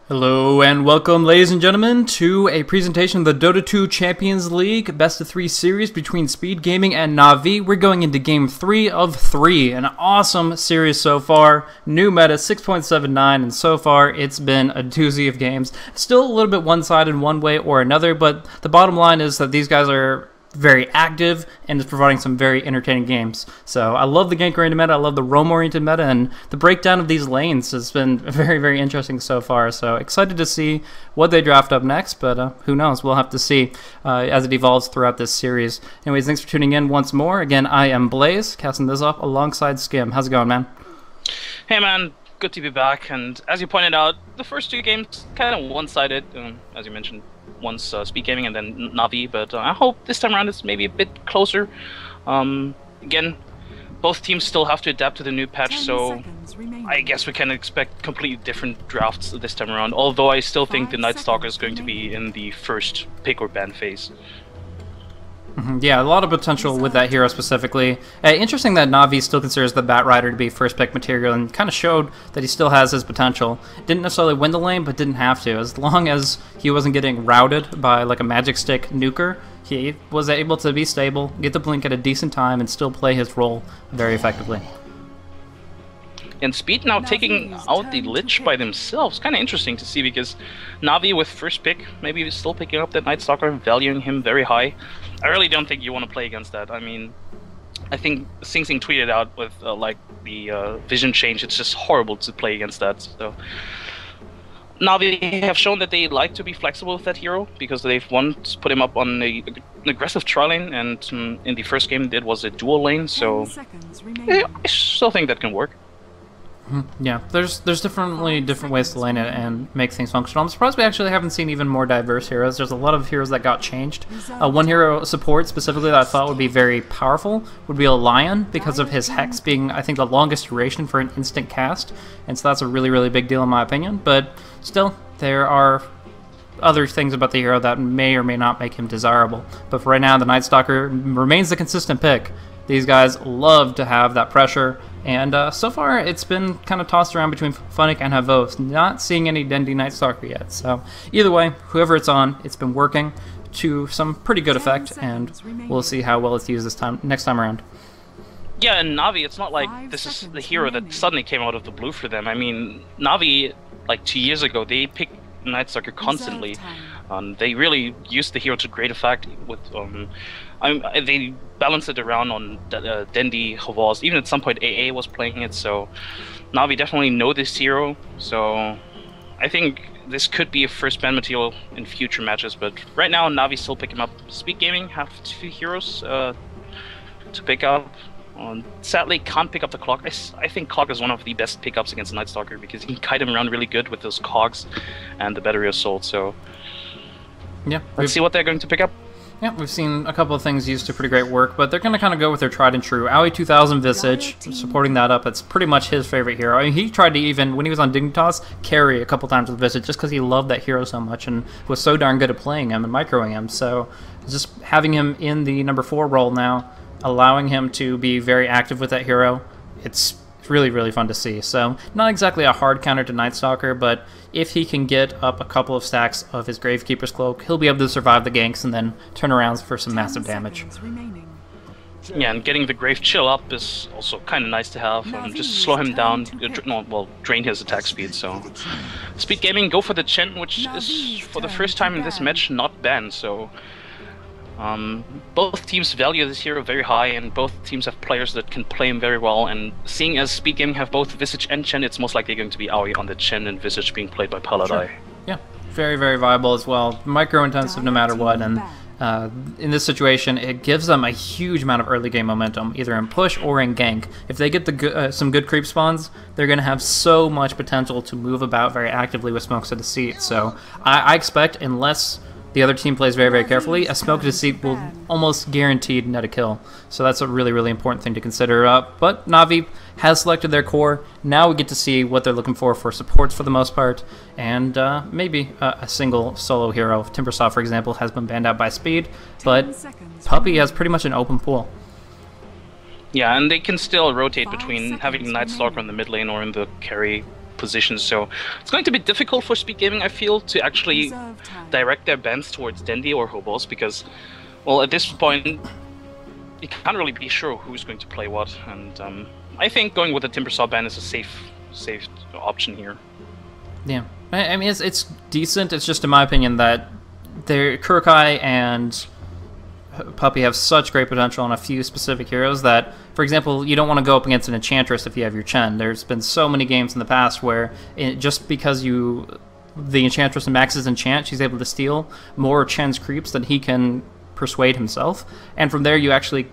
Hello and welcome, ladies and gentlemen, to a presentation of the Dota 2 Champions League Best of 3 series between Speed Gaming and NaVi. We're going into Game 3 of 3, an awesome series so far. New meta 6.79, and so far it's been a doozy of games. Still a little bit one-sided one way or another, but the bottom line is that these guys are very active and is providing some very entertaining games. So I love the gank-oriented meta, I love the roam-oriented meta, and the breakdown of these lanes has been very, very interesting so far. So excited to see what they draft up next, but who knows, we'll have to see as it evolves throughout this series. Anyways, thanks for tuning in once more. Again, I am Blaze, casting this off alongside Skim. How's it going, man? Hey man, good to be back, and as you pointed out, the first two games kind of one-sided, as you mentioned. Once Speed Gaming and then NaVi, but I hope this time around it's maybe a bit closer. Again, both teams still have to adapt to the new patch, so I guess we can expect completely different drafts this time around, although I still think the Night Stalker is going to be in the first pick or ban phase. Yeah, a lot of potential with that hero specifically. Interesting that NaVi still considers the Bat Rider to be first pick material and kind of showed that he still has his potential. Didn't necessarily win the lane, but didn't have to. As long as he wasn't getting routed by like a Magic Stick nuker, he was able to be stable, get the blink at a decent time, and still play his role very effectively. And Speed now taking out the Lich by themselves. Kind of interesting to see, because NaVi with first pick, maybe he's still picking up that Night Stalker, valuing him very high. I really don't think you want to play against that. I mean, I think Sing Sing tweeted out with like the vision change, it's just horrible to play against that. So NaVi have shown that they like to be flexible with that hero, because they've once put him up on an aggressive tri lane, and in the first game it was a dual lane, so I still think that can work. Yeah, there's definitely different ways to lane it and make things functional. I'm surprised we actually haven't seen even more diverse heroes. There's a lot of heroes that got changed. One hero support specifically that I thought would be very powerful would be a Lion, because of his Hex being, I think, the longest duration for an instant cast, and so that's a really, really big deal in my opinion. But still, there are other things about the hero that may or may not make him desirable. But for right now, the Night Stalker remains the consistent pick. These guys love to have that pressure, and so far it's been kind of tossed around between Funnick and Havos. Not seeing any Dendy Night Stalker yet, so either way, whoever it's on, it's been working to some pretty good effect, and we'll see how well it's used next time around. Yeah, and NaVi, it's not like this is the hero that suddenly came out of the blue for them. I mean, NaVi, like 2 years ago, they picked Night Stalker constantly. They really used the hero to great effect with they balanced it around on Dendy, Havos, even at some point AA was playing it, so NaVi definitely know this hero, so I think this could be a first ban material in future matches, but right now NaVi still picking up. Speed Gaming have 2 heroes to pick up. Sadly, can't pick up the Clock. I think Clock is one of the best pickups against the Night Stalker, because he can kite him around really good with those cogs and the Battery Assault, so yeah, let's see what they're going to pick up. Yeah, we've seen a couple of things used to pretty great work, but they're going to kind of go with their tried and true. Aoi 2000 Visage, supporting that up. It's pretty much his favorite hero. I mean, he tried to even, when he was on Dignitas, carry a couple times with Visage just because he loved that hero so much and was so darn good at playing him and microing him. So just having him in the number 4 role now, allowing him to be very active with that hero, it's really, really fun to see. So not exactly a hard counter to Night Stalker, but if he can get up a couple of stacks of his Gravekeeper's Cloak, he'll be able to survive the ganks and then turn around for some massive damage. Yeah, and getting the Grave Chill up is also kind of nice to have. Just slow him down, drain his attack speed. So Speed Gaming go for the Chen, which is for the first time in this match not banned, so both teams value this hero very high, and both teams have players that can play him very well, and seeing as Speed Gaming have both Visage and Chen, it's most likely going to be Aoi on the Chen and Visage being played by Paladai. Sure. Yeah, very, very viable as well. Micro-intensive no matter what, and in this situation, it gives them a huge amount of early game momentum, either in push or in gank. If they get some good creep spawns, they're going to have so much potential to move about very actively with Smokes to the Seat. So I expect, unless the other team plays very, very carefully, a Smoke to Seat will almost guaranteed net a kill. So that's a really, really important thing to consider. But NaVi has selected their core. Now we get to see what they're looking for supports for the most part, and maybe a single solo hero. Timbersaw, for example, has been banned out by Speed, but Puppey has pretty much an open pool. Yeah, and they can still rotate between having Night Stalker in the mid lane or in the carry positions. So it's going to be difficult for Speed Gaming, I feel, to actually direct their bans towards Dendi or Hobos, because, well, at this point, you can't really be sure who's going to play what. And I think going with the Timbersaw ban is a safe option here. Yeah, I mean, it's decent. It's just, in my opinion, that Kurokai and Puppey have such great potential on a few specific heroes that, for example, you don't want to go up against an Enchantress if you have your Chen. There's been so many games in the past where just because the Enchantress maxes Enchant, she's able to steal more Chen's creeps than he can persuade himself, and from there you actually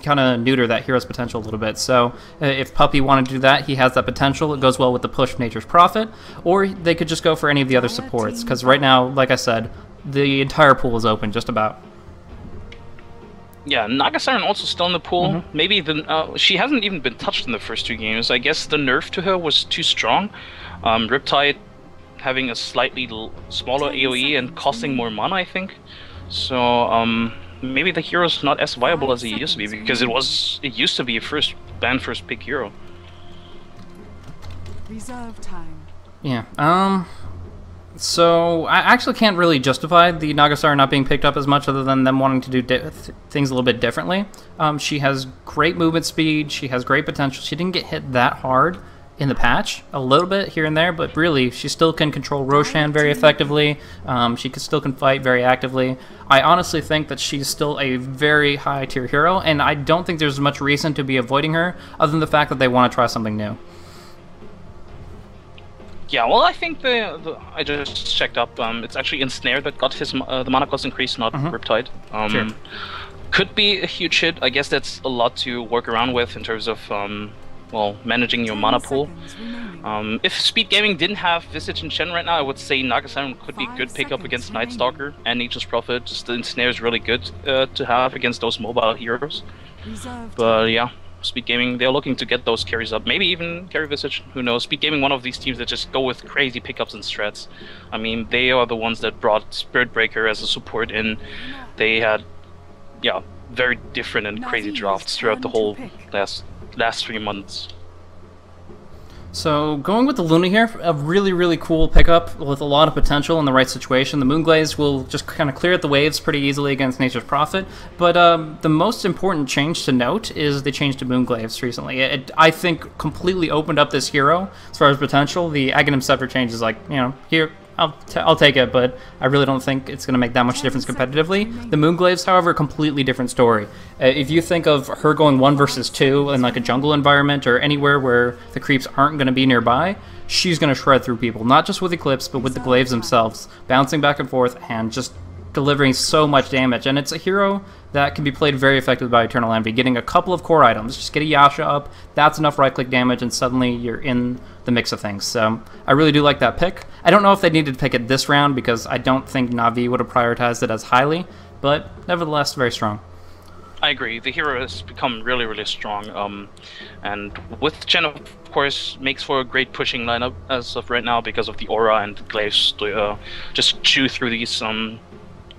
kind of neuter that hero's potential a little bit. So if Puppey wanted to do that, he has that potential. It goes well with the push of Nature's Prophet, or they could just go for any of the other supports, because right now, like I said, the entire pool is open just about. Yeah, Nagasiren also still in the pool. Maybe she hasn't even been touched in the first 2 games. I guess the nerf to her was too strong. Riptide having a slightly smaller AoE and costing more mana, I think. So maybe the hero's not as viable as it used to be, because it used to be a first pick hero. Reserve time. Yeah. So I actually can't really justify the Nagasara not being picked up as much, other than them wanting to do things a little bit differently. She has great movement speed. She has great potential. She didn't get hit that hard in the patch, a little bit here and there, but really she still can control Roshan very effectively. She still can fight very actively. I honestly think that she's still a very high tier hero, and I don't think there's much reason to be avoiding her other than the fact that they want to try something new. Yeah, well, I think I just checked up. It's actually Ensnare that got his the mana cost increase, not Riptide. Sure. Could be a huge hit. I guess that's a lot to work around with in terms of well, managing your mana pool. If Speed Gaming didn't have Visage and Shen right now, I would say Nagasiren could be a good pickup against Night Stalker and Nature's Prophet. Just the Ensnare is really good to have against those mobile heroes. But yeah, Speed Gaming, they're looking to get those carries up. Maybe even carry Visage, who knows. Speed Gaming, one of these teams that just go with crazy pickups and strats. I mean, they are the ones that brought Spirit Breaker as a support in. They had, yeah, very different and crazy drafts throughout the whole last 3 months. So going with the Luna here, a really cool pickup with a lot of potential in the right situation. The Moonglaze will just kind of clear out the waves pretty easily against Nature's Prophet, but the most important change to note is the change to Moonglaze recently. It, I think, completely opened up this hero as far as potential. The Aghanim Scepter change is like, you know, here, I'll take it, but I really don't think it's going to make that much difference competitively. The Moonglaze, however, a completely different story. If you think of her going 1 versus 2 in like a jungle environment or anywhere where the creeps aren't going to be nearby, she's going to shred through people, not just with Eclipse, but with the glaives themselves, bouncing back and forth and just delivering so much damage. And it's a hero that can be played very effectively by Eternal Envy. Getting a couple of core items, just get a Yasha up, that's enough right-click damage, and suddenly you're in the mix of things. So I really do like that pick. I don't know if they needed to pick it this round, because I don't think Na'Vi would have prioritized it as highly, but nevertheless, very strong. I agree. The hero has become really strong, and with Chen, of course, makes for a great pushing lineup as of right now because of the aura and the glaives to just chew through these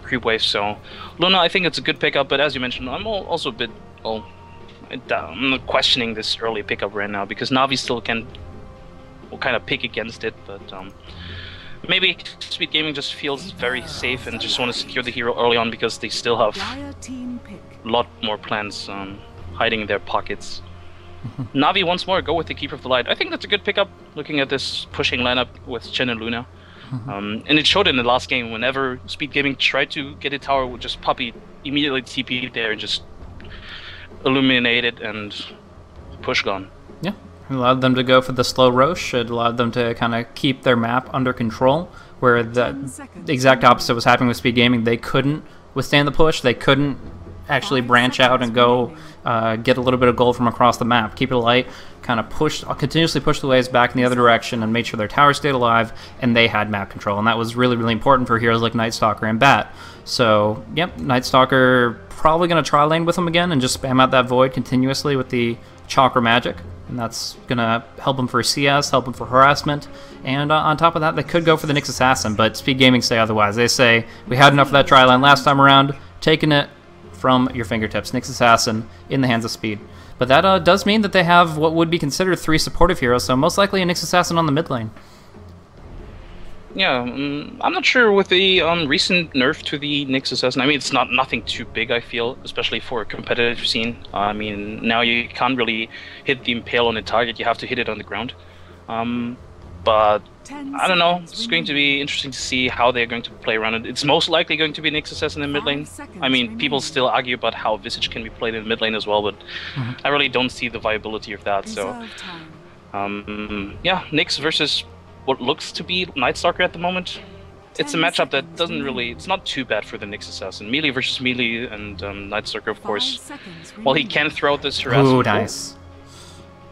creep waves. So Luna, I think it's a good pickup, but as you mentioned, I'm also a bit I'm questioning this early pickup right now, because Na'Vi still can kind of pick against it, but maybe Speed Gaming just feels very safe and just want to secure the hero early on because they still have a lot more plans hiding in their pockets. Na'Vi once more, go with the Keeper of the Light. I think that's a good pickup, looking at this pushing lineup with Chen and Luna. And it showed in the last game. Whenever Speed Gaming tried to get a tower, would just Puppey immediately TP there and just illuminate it and push gone. Yeah, it allowed them to go for the slow Roche. It allowed them to kind of keep their map under control, where the exact opposite was happening with Speed Gaming. They couldn't withstand the push. They couldn't actually branch out and go get a little bit of gold from across the map. Keep it light, kind of continuously push the waves back in the other direction and made sure their tower stayed alive, and they had map control. And that was really important for heroes like Night Stalker and Bat. So, yep, Night Stalker probably going to try lane with him again and just spam out that void continuously with the Chakra magic. And that's going to help him for CS, help him for harassment. And on top of that, they could go for the Nyx Assassin, but Speed Gaming say otherwise. They say, we had enough of that tri-lane last time around, taking it from your fingertips. Nyx Assassin in the hands of Speed. But that does mean that they have what would be considered 3 supportive heroes, so most likely a Nyx Assassin on the mid lane. Yeah, I'm not sure with the recent nerf to the Nyx Assassin. I mean, it's nothing too big, I feel, especially for a competitive scene. I mean, now you can't really hit the Impale on the target, you have to hit it on the ground. But I don't know, it's going to be interesting to see how they're going to play around it. It's most likely going to be Nyx Assassin in the mid lane. I mean, people still argue about how Visage can be played in the mid lane as well, but I really don't see the viability of that, so... yeah, Nyx versus what looks to be Night Stalker at the moment. It's a matchup that doesn't really... It's not too bad for the Nyx Assassin. Melee versus melee, and Night Stalker, of course. Well, he can throw out this harassment. Ooh, nice.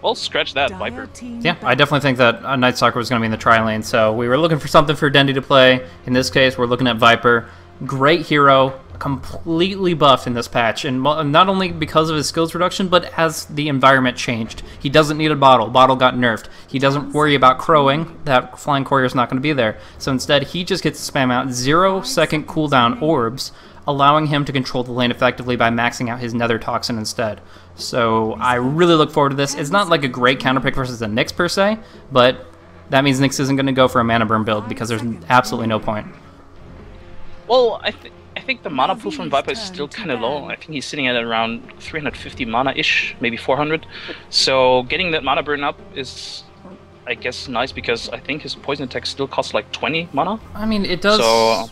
Well, scratch that, Viper. Yeah, I definitely think that Night Stalker was going to be in the tri-lane, so we were looking for something for Dendi to play. In this case, we're looking at Viper. Great hero, completely buffed in this patch, and not only because of his skills reduction, but as the environment changed. He doesn't need a bottle. Bottle got nerfed. He doesn't worry about crowing. That flying courier is not going to be there. So instead, he just gets to spam out 0-second cooldown orbs, allowing him to control the lane effectively by maxing out his Nether Toxin instead. So I really look forward to this. It's not like a great counterpick versus the Nyx per se, but that means Nyx isn't going to go for a mana burn build because there's absolutely no point. Well, I think the mana pool from Viper is still kind of low. I think he's sitting at around 350 mana-ish, maybe 400. So getting that mana burn up is, I guess, nice because I think his poison attack still costs like 20 mana. I mean, it does. So,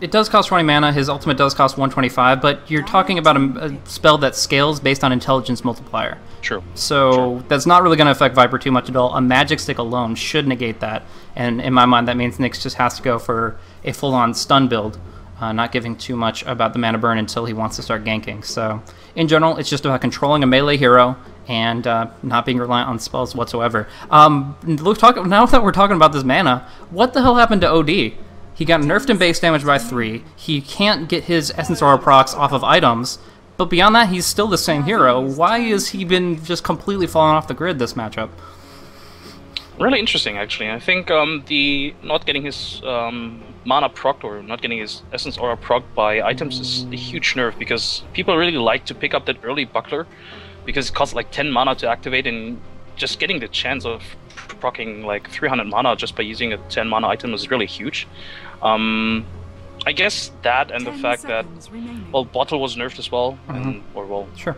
it does cost 20 mana. His ultimate does cost 125, but you're talking about a spell that scales based on intelligence multiplier. True. So that's not really going to affect Viper too much at all. A magic stick alone should negate that, and in my mind, that means Nyx just has to go for a full-on stun build. Not giving too much about the mana burn until he wants to start ganking. So, in general, it's just about controlling a melee hero and not being reliant on spells whatsoever. Now that we're talking about this mana, what the hell happened to OD? He got nerfed in base damage by 3. He can't get his Essence Aura procs off of items, but beyond that, he's still the same hero. Why has he been just completely falling off the grid this matchup? Really interesting, actually. I think the not getting his mana proc or not getting his Essence Aura proc by items is a huge nerf because people really like to pick up that early buckler because it costs like 10 mana to activate, and just getting the chance of proccing like 300 mana just by using a 10 mana item is really huge. I guess that and the fact that, well, Bottle was nerfed as well, and, or well... Sure.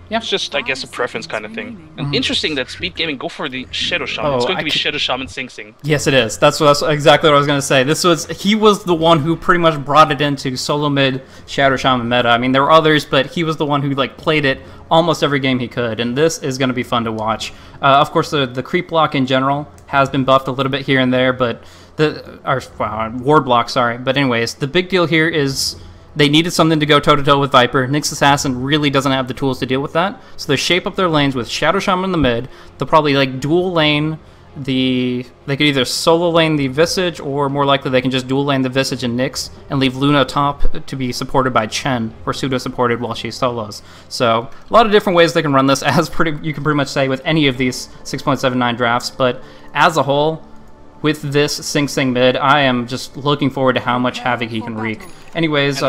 Yeah. It's just, I guess, a preference kind of thing. And interesting that Speed Gaming go for the Shadow Shaman. It's going to be Shadow Shaman Sing Sing. Yes, it is. That's exactly what I was going to say. He was the one who pretty much brought it into solo mid Shadow Shaman meta. I mean, there were others, but he was the one who like played it almost every game he could, and this is going to be fun to watch. Of course, the creep block in general has been buffed a little bit here and there, but ward block, sorry. But anyways, the big deal here is they needed something to go toe-to-toe with Viper. Nyx Assassin really doesn't have the tools to deal with that, so they shape up their lanes with Shadow Shaman in the mid. They'll probably like dual lane they could either solo lane the Visage, or more likely they can just dual lane the Visage and Nyx and leave Luna top to be supported by Chen, or pseudo-supported while she solos. So a lot of different ways they can run this, as you can pretty much say with any of these 6.79 drafts, but as a whole, with this Sing Sing mid, I am just looking forward to how much havoc he can wreak. Anyways,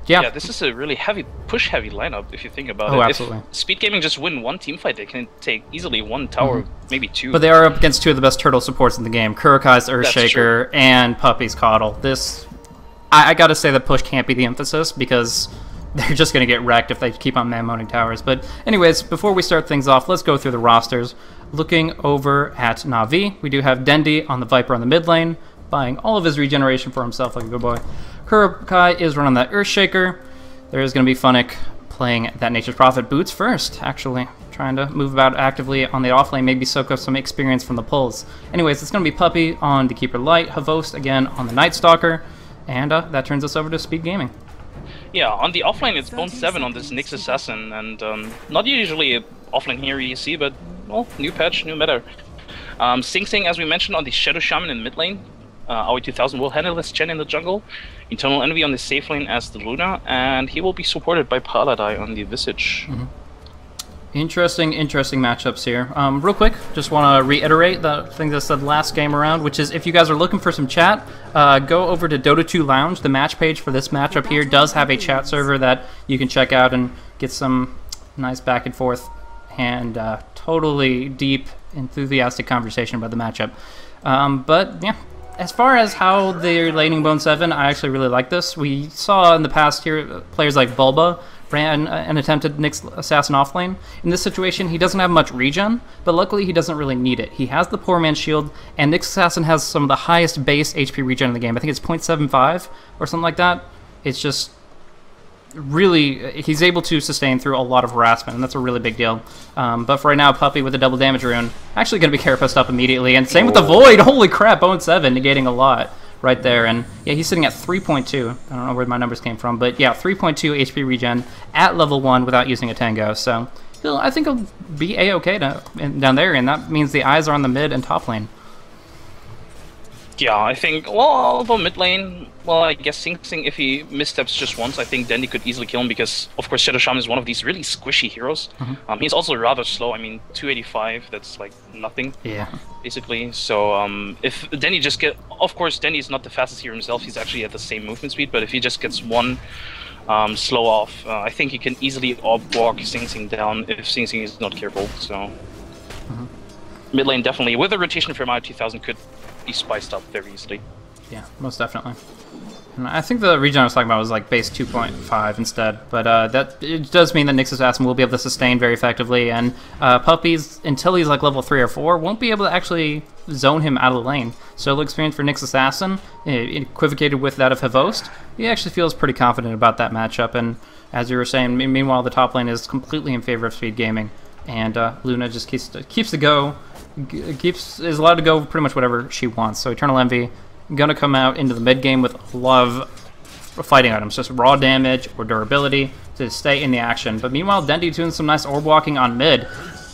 yeah, this is a really push-heavy lineup if you think about it. Oh, absolutely. If Speed Gaming just win one team fight, they can take easily one tower, maybe two. But they are up against two of the best turtle supports in the game, Kurokai's Earthshaker and Puppy's Coddle. This, I gotta say that push can't be the emphasis, because they're just gonna get wrecked if they keep on man-moning towers. But anyways, before we start things off, let's go through the rosters. Looking over at NaVi, we do have Dendi on the Viper on the mid lane, buying all of his regeneration for himself like a good boy. Kurokai is running that Earthshaker. There is going to be Funnick playing that Nature's Prophet. Boots first, actually. Trying to move about actively on the offlane, maybe soak up some experience from the pulls. Anyways, it's going to be Puppy on the Keeper Light, Havost again on the Night Stalker, and that turns us over to Speed Gaming. Yeah, on the offlane it's Bone 7 on this Nyx Assassin, and not usually an offlane hero you see, but, well, new patch, new meta. Sing Sing, as we mentioned, on the Shadow Shaman in mid lane. Aoi 2000 will handle this Chen in the jungle. Eternal Envy on the safe lane as the Luna, and he will be supported by Paladai on the Visage. Interesting matchups here. Real quick, just want to reiterate the thing that I said last game around, which is if you guys are looking for some chat, go over to Dota 2 Lounge. The match page for this matchup here does have a chat server that you can check out and get some nice back and forth, and totally deep, enthusiastic conversation about the matchup. But yeah, as far as how they're laning Bone 7, I actually really like this. We saw in the past here players like Bulba ran an attempted Nyx Assassin offlane. In this situation, he doesn't have much regen, but luckily he doesn't really need it. He has the Poor Man's Shield, and Nyx Assassin has some of the highest base HP regen in the game. I think it's 0.75 or something like that. It's just really, he's able to sustain through a lot of harassment, and that's a really big deal. But for right now, Puppey with a double damage rune, actually going to be Carapace up immediately, and same with the Void. Holy crap, Bone 7 negating a lot right there, and yeah, he's sitting at 3.2. I don't know where my numbers came from, but yeah, 3.2 HP regen at level 1 without using a Tango, so I think he'll be A-okay down there, and that means the eyes are on the mid and top lane. Yeah, I think, well, although mid lane, well, I guess Sing Sing, if he missteps just once, I think Dandy could easily kill him because, of course, Shadow Shaman is one of these really squishy heroes. He's also rather slow. I mean, 285, that's like nothing, basically. So if Dandy just of course, Dandy is not the fastest hero himself. He's actually at the same movement speed, but if he just gets one slow off, I think he can easily walk Sing Sing down if Sing Sing is not careful. So mid lane definitely, with a rotation from out 2000, could be spiced up very easily. Yeah, most definitely. And I think the regen I was talking about was like base 2.5 instead, but that it does mean that Nyx Assassin will be able to sustain very effectively, and Puppey's, until he's like level 3 or 4, won't be able to actually zone him out of the lane. Solo experience for Nyx Assassin, equivocated with that of Havost, he actually feels pretty confident about that matchup, and as you were saying, meanwhile the top lane is completely in favor of Speed Gaming, and Luna just keeps to go, is allowed to go pretty much whatever she wants. So Eternal Envy gonna come out into the mid game with a lot of fighting items, just raw damage or durability to stay in the action. But meanwhile, Dendy doing some nice orb walking on mid,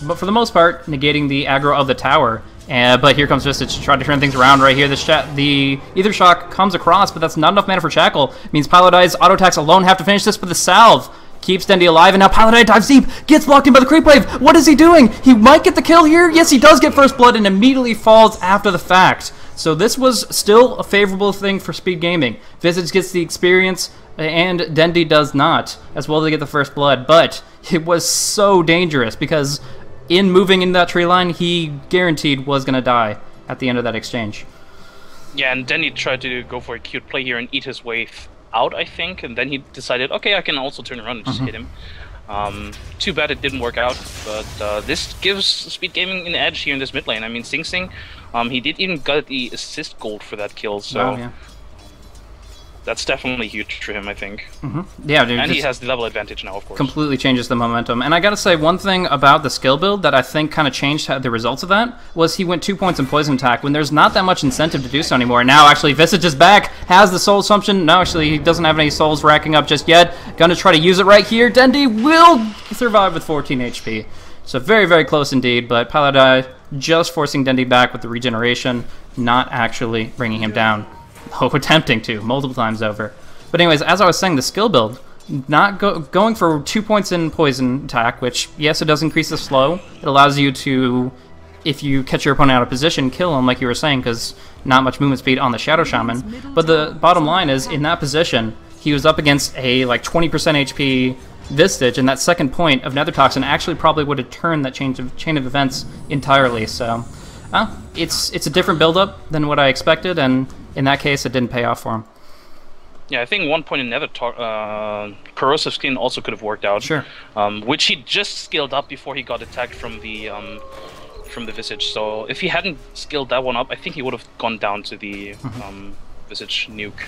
but for the most part negating the aggro of the tower. But here comes Visage to try to turn things around right here. The Ether Shock comes across, but that's not enough mana for Shackle. It means Pilotai's auto attacks alone have to finish this, but the salve keeps Dendy alive, and now Pilotai dives deep, gets blocked in by the creep wave. What is he doing? He might get the kill here. Yes, he does get first blood and immediately falls after the fact. So this was still a favorable thing for Speed Gaming. Visage gets the experience, and Dendy does not, as well as they get the first blood. But it was so dangerous because in moving in that tree line, he guaranteed was going to die at the end of that exchange. Yeah, and Dendy tried to go for a cute play here and eat his way out, I think, and then he decided, okay, I can also turn around and just hit him. Too bad it didn't work out, but this gives Speed Gaming an edge here in this mid lane. I mean, Sing Sing, he did even get the assist gold for that kill, so that's definitely huge for him, I think. Yeah, dude, and he has the level advantage now, of course. Completely changes the momentum. And I gotta say, one thing about the skill build that I think kind of changed the results of that was he went 2 points in poison attack when there's not that much incentive to do so anymore. Now, actually, Visage is back, has the soul assumption. No, actually, he doesn't have any souls racking up just yet. Gonna try to use it right here. Dendy will survive with 14 HP. So very, very close indeed, but Pilotai just forcing Dendy back with the regeneration, not actually bringing him down. Oh, attempting to, multiple times over. But anyways, as I was saying, the skill build, not going for 2 points in poison attack, which, yes, it does increase the slow. It allows you to, if you catch your opponent out of position, kill him, like you were saying, because not much movement speed on the Shadow Shaman. But the bottom line is, in that position, he was up against a, like, 20% HP Vistage, and that second point of Nether Toxin actually probably would have turned that chain of events entirely, so it's a different build-up than what I expected, and in that case, it didn't pay off for him. Yeah, I think one point in Nether Corrosive Skin also could have worked out. Sure. Which he just skilled up before he got attacked from the Visage. So if he hadn't skilled that one up, I think he would have gone down to the Visage nuke.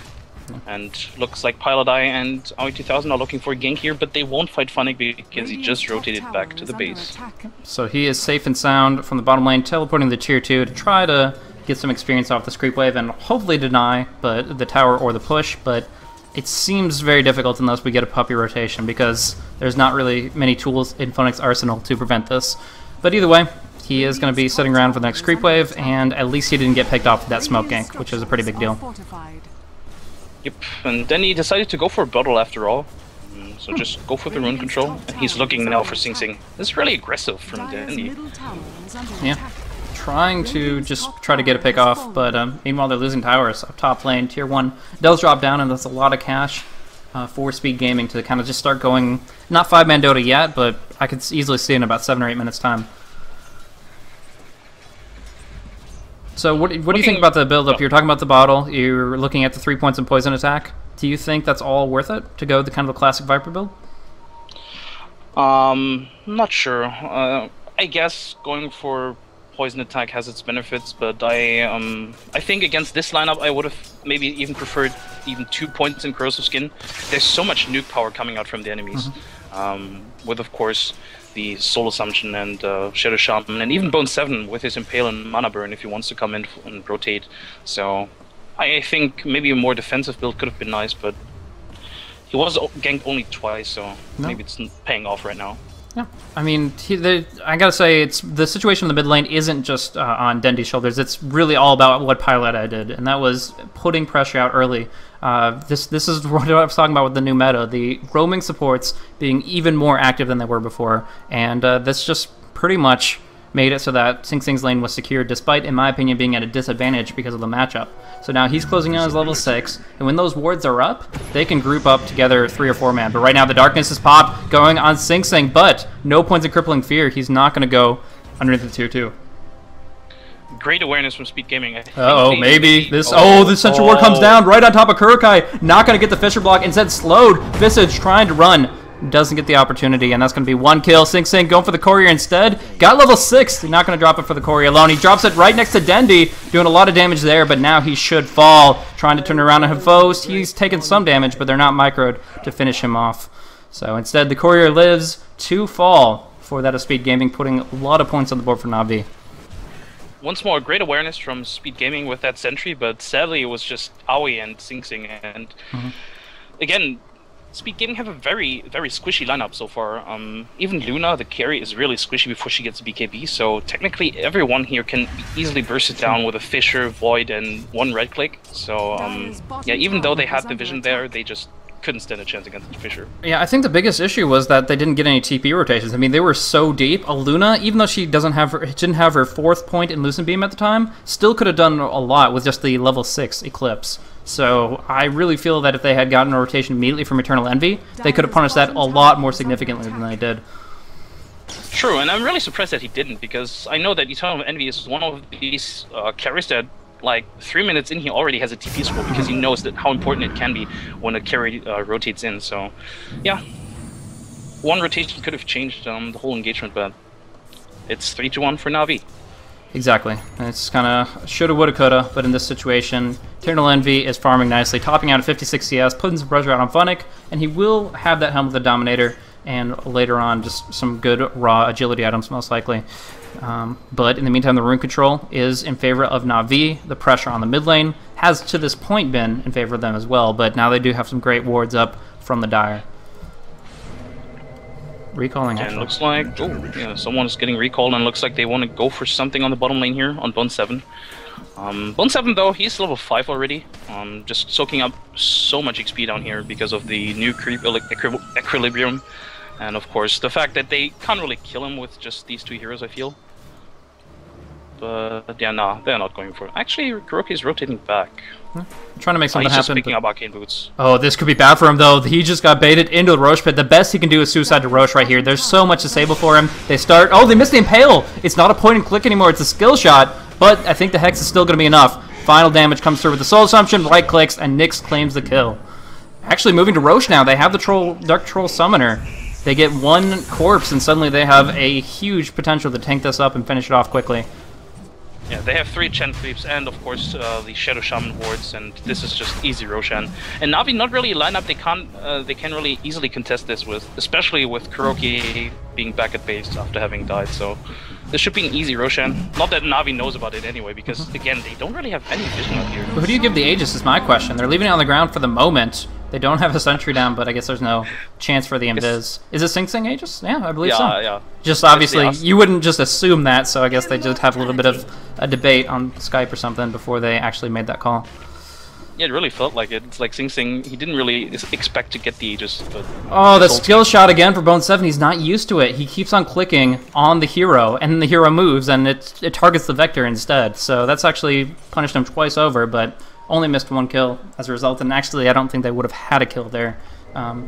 And looks like Pilotai and Aoi 2000 are looking for a gank here, but they won't fight Funnick because he just rotated back to the base. So he is safe and sound from the bottom lane, teleporting the tier 2 to try to get some experience off this creep wave and hopefully deny the tower or the push, but it seems very difficult unless we get a Puppey rotation because there's not really many tools in Funnick's arsenal to prevent this. But either way, he is going to be sitting around for the next creep wave, and at least he didn't get picked off with that smoke gank, which is a pretty big deal. Yep, and then he decided to go for a bottle after all. So just go for the rune control, and he's looking now for Sing Sing. This is really aggressive from Dandy. Yeah, trying to just try to get a pick off, but meanwhile they're losing towers up top lane. Tier 1 does drop down, and that's a lot of cash. for Speed Gaming to kind of just start going, not 5-man Dota yet, but I could easily see it in about 7 or 8 minutes time. So what do you think about the build-up? You're talking about the bottle, you're looking at the 3 points in poison attack. Do you think that's all worth it to go the kind of the classic Viper build? Not sure. I guess going for poison attack has its benefits, but I think against this lineup I would have maybe even preferred even 2 points in corrosive skin. There's so much nuke power coming out from the enemies, with of course the Soul Assumption and Shadow Shaman, and even Bone 7 with his Impale and Mana Burn if he wants to come in and rotate. So I think maybe a more defensive build could have been nice, but he was ganked only twice, so maybe it's paying off right now. Yeah, I mean, I gotta say, it's the situation in the mid lane isn't just on Dendy's shoulders. It's really all about what Pilota did, and that was putting pressure out early. This is what I was talking about with the new meta, the roaming supports being even more active than they were before, and this just pretty much made it so that Sing Sing's lane was secured, despite, in my opinion, being at a disadvantage because of the matchup. So now he's closing on his level 6, and when those wards are up, they can group up together 3 or 4 man. But right now the darkness is popped, going on Sing Sing, but no points of Crippling Fear. He's not going to go underneath the 2-2. Great awareness from Speed Gaming. Uh-oh, maybe this... Oh, the Sentry Ward comes down right on top of Kurokai. Not going to get the Fisher block. Instead, slowed. Visage trying to run. Doesn't get the opportunity, and that's going to be 1 kill. Sing Sing going for the Courier instead. Got level 6. Not going to drop it for the Courier alone. He drops it right next to Dendy, doing a lot of damage there, but now he should fall. Trying to turn around on Hevos. He's taken some damage, but they're not microed to finish him off. So instead, the Courier lives to fall for that of Speed Gaming, putting a lot of points on the board for NaVi. Once more, great awareness from Speed Gaming with that sentry, but sadly it was just Aoi and Sing Sing, and again, Speed Gaming have a very, very squishy lineup so far. Even Luna, the carry, is really squishy before she gets BKB, so technically everyone here can easily burst it down with a Fisher, Void, and 1 red click. So yeah, even though they had the vision there, they just couldn't stand a chance against the Fisher. Yeah, I think the biggest issue was that they didn't get any TP rotations. I mean, they were so deep. Luna, even though she didn't have her 4th point in Lucent Beam at the time, still could have done a lot with just the level 6 Eclipse. So I really feel that if they had gotten a rotation immediately from Eternal Envy, they could have punished that a lot more significantly than they did. True, and I'm really surprised that he didn't, because I know that Eternal Envy is one of these carries that, like, 3 minutes in, he already has a TP scroll, because he knows that how important it can be when a carry rotates in. So, yeah, 1 rotation could have changed the whole engagement, but it's 3-1 for NaVi. Exactly. It's kind of shoulda, woulda, coulda, but in this situation, Eternal Envy is farming nicely, topping out at 56 CS, putting some pressure out on Funnick, and he will have that Helm of the Dominator, and later on, just some good raw agility items, most likely. But in the meantime, the rune control is in favor of NaVi. The pressure on the mid lane has to this point been in favor of them as well, but now they do have some great wards up from the Dire. Recalling, and looks like yeah, someone's getting recalled, and looks like they want to go for something on the bottom lane here on Bone 7. Bone 7 though, he's level 5 already, just soaking up so much XP down here because of the new creep equilibrium, and of course the fact that they can't really kill him with just these 2 heroes, I feel. But yeah, nah, they're not going for it. Actually, Kuroki is rotating back. Trying to make something he's happen. Just picking up arcane boots. Oh, this could be bad for him though. He just got baited into the Roche pit. The best he can do is suicide to Roche right here. There's so much disable for him. They start. Oh, they missed the Impale. It's not a point and click anymore. It's a skill shot. But I think the Hex is still going to be enough. Final damage comes through with the Soul Assumption. Right clicks and Nyx claims the kill. Actually, moving to Roche now. They have the Dark Troll Summoner. They get 1 corpse and suddenly they have a huge potential to tank this up and finish it off quickly. Yeah, they have 3 Chen creeps and of course the Shadow Shaman wards, and this is just easy Roshan. And NaVi not really a lineup they can really easily contest this with, especially with Kuroki being back at base after having died. So this should be an easy Roshan. Not that NaVi knows about it anyway, because again they don't really have any vision up here. Who do you give the Aegis is my question. They're leaving it on the ground for the moment. They don't have a sentry down, but I guess there's no chance for the Invis. Is it Sing Sing Aegis? Yeah, I believe so. Yeah. Just obviously, you wouldn't just assume that, so I guess they just have a little bit of a debate on Skype or something before they actually made that call. Yeah, it really felt like it. It's like Sing Sing, he didn't really expect to get the Aegis, but... Oh, the skill shot again for Bone 7. He's not used to it. He keeps on clicking on the hero, and then the hero moves, and it targets the Vector instead. So that's actually punished him twice over, but only missed 1 kill as a result. And actually, I don't think they would have had a kill there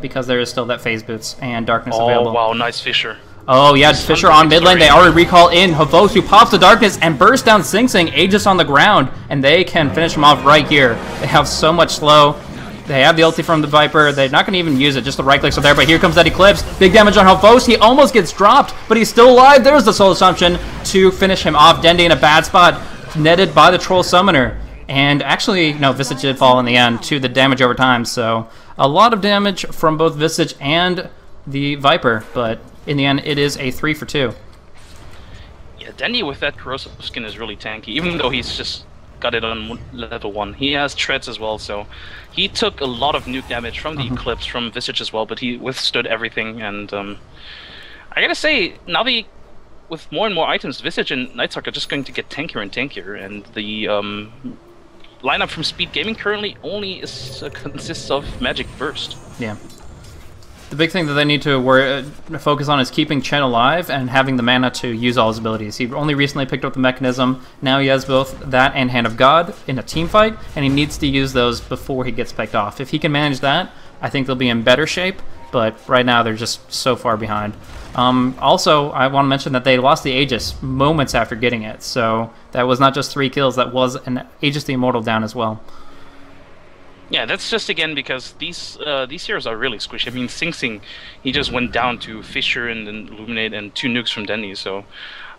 because there is still that phase boots and darkness Oh, available. wow, nice Fisher. Oh yeah, Fisher on mid lane. They already recall in Havos, who pops the darkness and bursts down Sing Sing, Aegis on the ground, and they can finish him off right here. They have so much slow. They have the ulti from the Viper. They're not going to even use it. Just the right clicks are there, but here comes that Eclipse. Big damage on Havos. He almost gets dropped, but he's still alive. There's the Soul Assumption to finish him off. Dendi in a bad spot, netted by the Troll Summoner. And actually, no, Visage did fall in the end to the damage over time, so a lot of damage from both Visage and the Viper, but in the end, it is a 3 for 2. Yeah, Dendi with that corrosive skin is really tanky, even though he's just got it on level 1. He has treads as well, so he took a lot of nuke damage from the Eclipse, from Visage as well, but he withstood everything, and I gotta say, NaVi, with more and more items, Visage and Nightstalker are just going to get tankier and tankier, and the lineup from Speed Gaming currently only consists of Magic Burst. Yeah. The big thing that they need to focus on is keeping Chen alive and having the mana to use all his abilities. He only recently picked up the Mechanism. Now he has both that and Hand of God in a team fight, and he needs to use those before he gets picked off. If he can manage that, I think they'll be in better shape, but right now they're just so far behind. Also, I want to mention that they lost the Aegis moments after getting it, so that was not just 3 kills, that was an Aegis the Immortal down as well. Yeah, that's just again because these heroes are really squishy. I mean, Sing Sing, he just went down to Fisher and then Illuminate and 2 nukes from Dendi. So,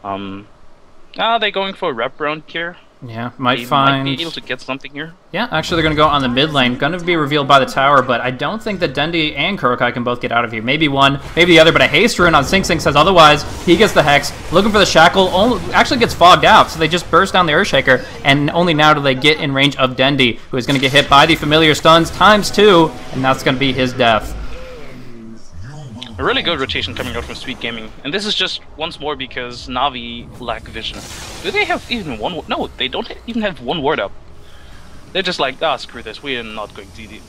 are they going for a wrap round here? Yeah, They might be able to get something here. Yeah, actually they're going to go on the mid lane. Going to be revealed by the tower, but I don't think that Dendi and Kurokai can both get out of here. Maybe one, maybe the other, but a haste rune on Sing Sing says otherwise. He gets the Hex, looking for the Shackle, actually gets fogged out, so they just burst down the Earthshaker, and only now do they get in range of Dendi, who is going to get hit by the familiar stuns ×2, and that's going to be his death. A really good rotation coming out from Speed Gaming, and this is just once more because NaVi lack vision. Do they have even one? No, they don't even have one ward up. They're just like, ah, screw this. We are not going to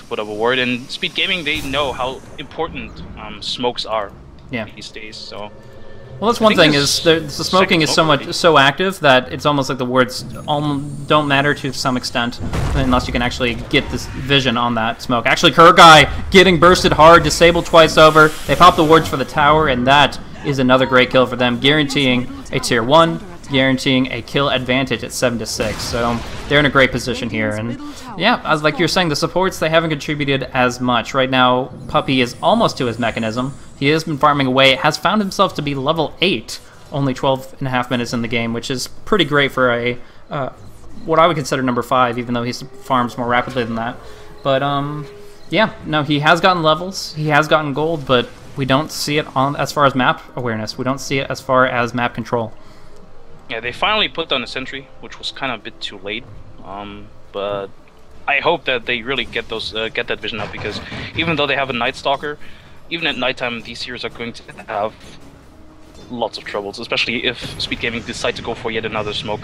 put up a ward. And Speed Gaming, they know how important smokes are these days. So. Well, that's one thing is the smoking is so active that it's almost like the wards don't matter to some extent unless you can actually get this vision on that smoke. Actually, Kurokai getting bursted hard, disabled twice over. They pop the wards for the tower, and that is another great kill for them, guaranteeing a tier 1, guaranteeing a kill advantage at 7-6. So they're in a great position here. And yeah, as like you're saying, the supports, they haven't contributed as much. Right now, Puppey is almost to his Mechanism. He has been farming away, has found himself to be level 8, only 12.5 minutes in the game, which is pretty great for a what I would consider number 5, even though he farms more rapidly than that. But yeah, no, he has gotten levels, he has gotten gold, but we don't see it on as far as map awareness. We don't see it as far as map control. Yeah, they finally put down a sentry, which was kind of a bit too late. But I hope that they really get that vision up, because even though they have a Night Stalker, even at nighttime, these heroes are going to have lots of troubles, especially if Speed Gaming decide to go for yet another smoke.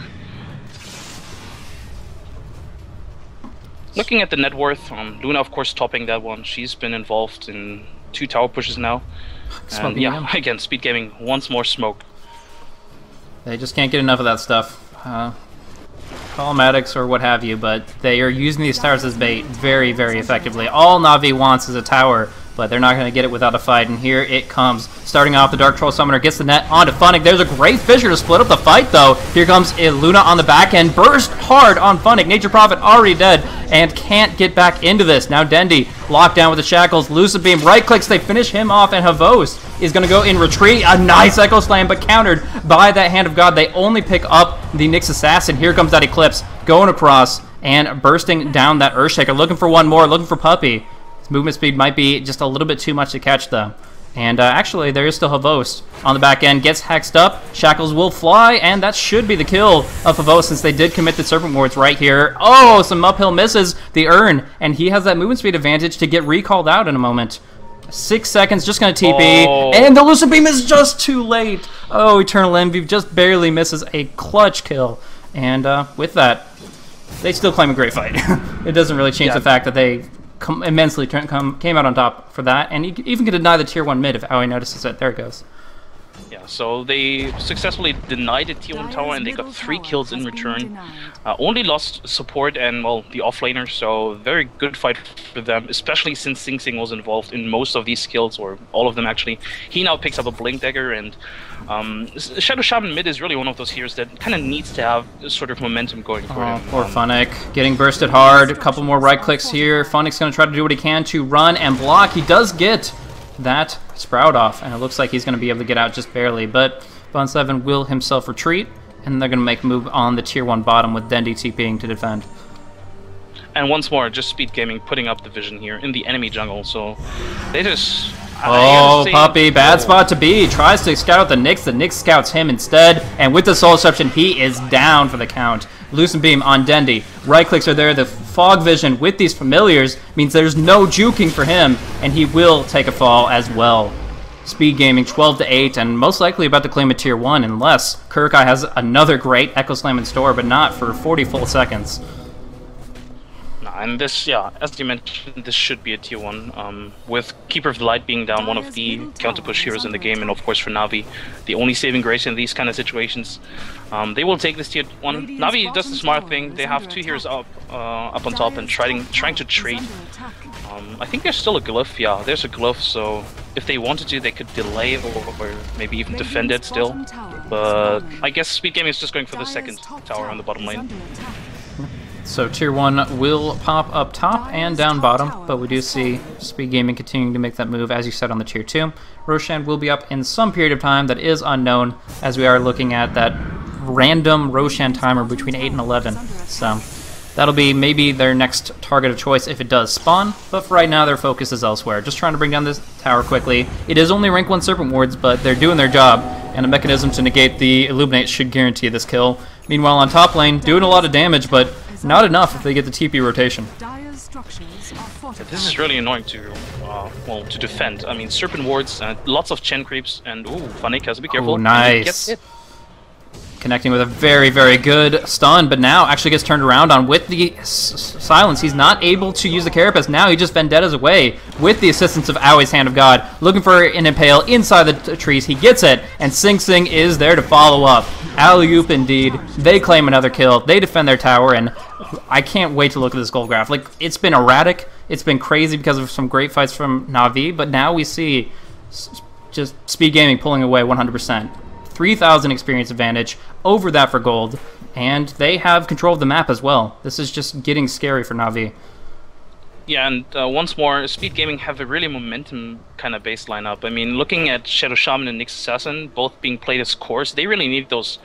Looking at the net worth, Luna of course topping that one. She's been involved in 2 tower pushes now. And yeah, again, Speed Gaming wants more smoke. They just can't get enough of that stuff. Columatics or what have you, but they are using these towers as bait very, very effectively. All NaVi wants is a tower, but they're not going to get it without a fight, and here it comes. Starting off, the Dark Troll Summoner gets the net onto Funnick. There's a great Fissure to split up the fight, though. Here comes Luna on the back end. Burst hard on Funnick. Nature Prophet already dead and can't get back into this. Now Dendi locked down with the Shackles. Lucid Beam right clicks. They finish him off, and Havos is going to go in retreat. A nice Echo Slam, but countered by that Hand of God. They only pick up the Nyx Assassin. Here comes that Eclipse going across and bursting down that Earthshaker. Looking for one more. Looking for Puppey. His movement speed might be just a little bit too much to catch, though. And actually, there is still Havos on the back end. Gets hexed up. Shackles will fly, and that should be the kill of Havos, since they did commit the Serpent Wards right here. Oh, some uphill misses the Urn, and he has that movement speed advantage to get recalled out in a moment. 6 seconds, just going to TP, and the Lucid Beam is just too late. Oh, Eternal Envy just barely misses a clutch kill. And with that, they still claim a great fight. It doesn't really change the fact that they immensely came out on top for that, and you even could deny the tier 1 mid if Aoi notices it. There it goes. Yeah, so they successfully denied the Tier 1 tower and they got 3 kills in return. Only lost support and, well, the offlaner, so very good fight for them, especially since Sing Sing was involved in most of these kills, or all of them actually. He now picks up a Blink Dagger, and Shadow Shaman mid is really one of those heroes that kind of needs to have sort of momentum going for him. Poor Funnick, getting bursted hard, a couple more right clicks here. Funnick's going to try to do what he can to run and block. He does get that Sprout off, and it looks like he's going to be able to get out just barely, but Bun 7 will himself retreat, and they're going to make a move on the Tier 1 bottom with Dendi TPing to defend. And once more, just Speed Gaming putting up the vision here in the enemy jungle, so they just... Oh, Puppy, bad spot to be. Tries to scout out the Nyx scouts him instead, and with the Soul Deception, he is down for the count. Lucent Beam on Dendi. Right clicks are there. The Fog Vision with these familiars means there's no juking for him, and he will take a fall as well. Speed Gaming 12-8, and most likely about to claim a Tier 1 unless Kurkai has another great Echo Slam in store, but not for 40 full seconds. And this, yeah, as you mentioned, this should be a Tier 1, with Keeper of the Light being down, one of the counter-push heroes in the game, and of course for Navi, the only saving grace in these kind of situations. They will take this Tier 1. Navi does the smart thing, they have 2 heroes up on top and trying to trade. I think there's still a glyph, yeah, there's a glyph, so if they wanted to, they could delay or maybe even defend it still. But I guess Speed Gaming is just going for the second tower on the bottom lane. So Tier 1 will pop up top and down bottom, but we do see Speed Gaming continuing to make that move, as you said, on the Tier 2. Roshan will be up in some period of time that is unknown, as we are looking at that random Roshan timer between 8 and 11. So that'll be maybe their next target of choice if it does spawn, but for right now their focus is elsewhere. Just trying to bring down this tower quickly. It is only rank 1 Serpent Wards, but they're doing their job, and a mechanism to negate the Illuminate should guarantee this kill. Meanwhile on top lane, doing a lot of damage, but not enough if they get the TP rotation. This is really annoying to, well, to defend. I mean, Serpent Wards, lots of Chen creeps, and ooh, Funnick has to be careful. Ooh, nice. Connecting with a very, very good stun, but now actually gets turned around on with the silence. He's not able to use the Carapace. Now he just vendettas away with the assistance of Aui's Hand of God, looking for an impale inside the trees. He gets it, and Sing Sing is there to follow up. Alley-oop indeed. They claim another kill. They defend their tower, and I can't wait to look at this gold graph. Like, it's been erratic. It's been crazy because of some great fights from Na'Vi, but now we see just Speed Gaming pulling away 100%. 3,000 experience advantage over that for gold, and they have control of the map as well. This is just getting scary for Na'Vi. Yeah, and once more, Speed Gaming have a really momentum kind of base lineup. I mean, looking at Shadow Shaman and Nyx Assassin, both being played as cores, they really need those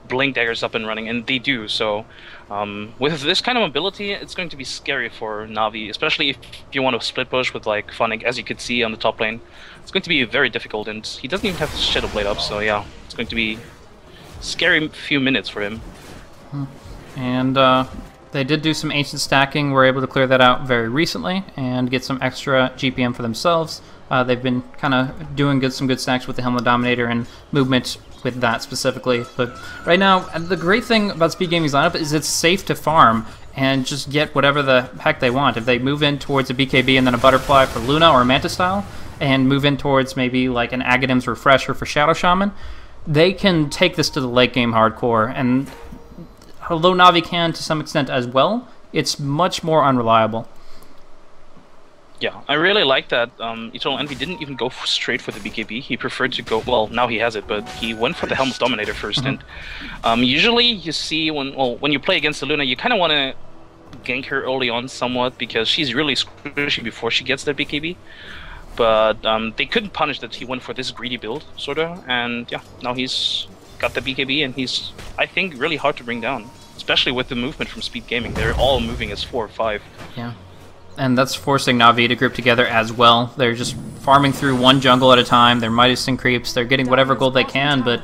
Blink Daggers up and running, and they do. So with this kind of mobility, it's going to be scary for Na'Vi, especially if you want to split push with like Funnick, as you could see on the top lane. It's going to be very difficult, and he doesn't even have the Shadow Blade up, so yeah, it's going to be scary few minutes for him. And they did do some ancient stacking, were able to clear that out very recently and get some extra GPM for themselves. They've been kind of doing some good stacks with the Helmet Dominator and movement with that specifically. But right now, the great thing about Speed Gaming's lineup is it's safe to farm and just get whatever the heck they want. If they move in towards a BKB and then a Butterfly for Luna or a Manta style, and move in towards maybe like an Agadim's Refresher for Shadow Shaman, they can take this to the late game hardcore. And although Na'Vi can to some extent as well, it's much more unreliable. Yeah, I really like that Eternal Envy didn't even go straight for the BKB. He preferred to go, well, now he has it, but he went for the Helm's Dominator first. And usually you see when you play against the Luna, you kind of want to gank her early on somewhat because she's really squishy before she gets that BKB. But they couldn't punish that he went for this greedy build, sort of, and yeah, now he's got the BKB, and he's, I think, really hard to bring down, especially with the movement from Speed Gaming. They're all moving as 4 or 5. Yeah. And that's forcing Na'Vi to group together as well. They're just farming through one jungle at a time. They're Midas and creeps. They're getting whatever gold they can, but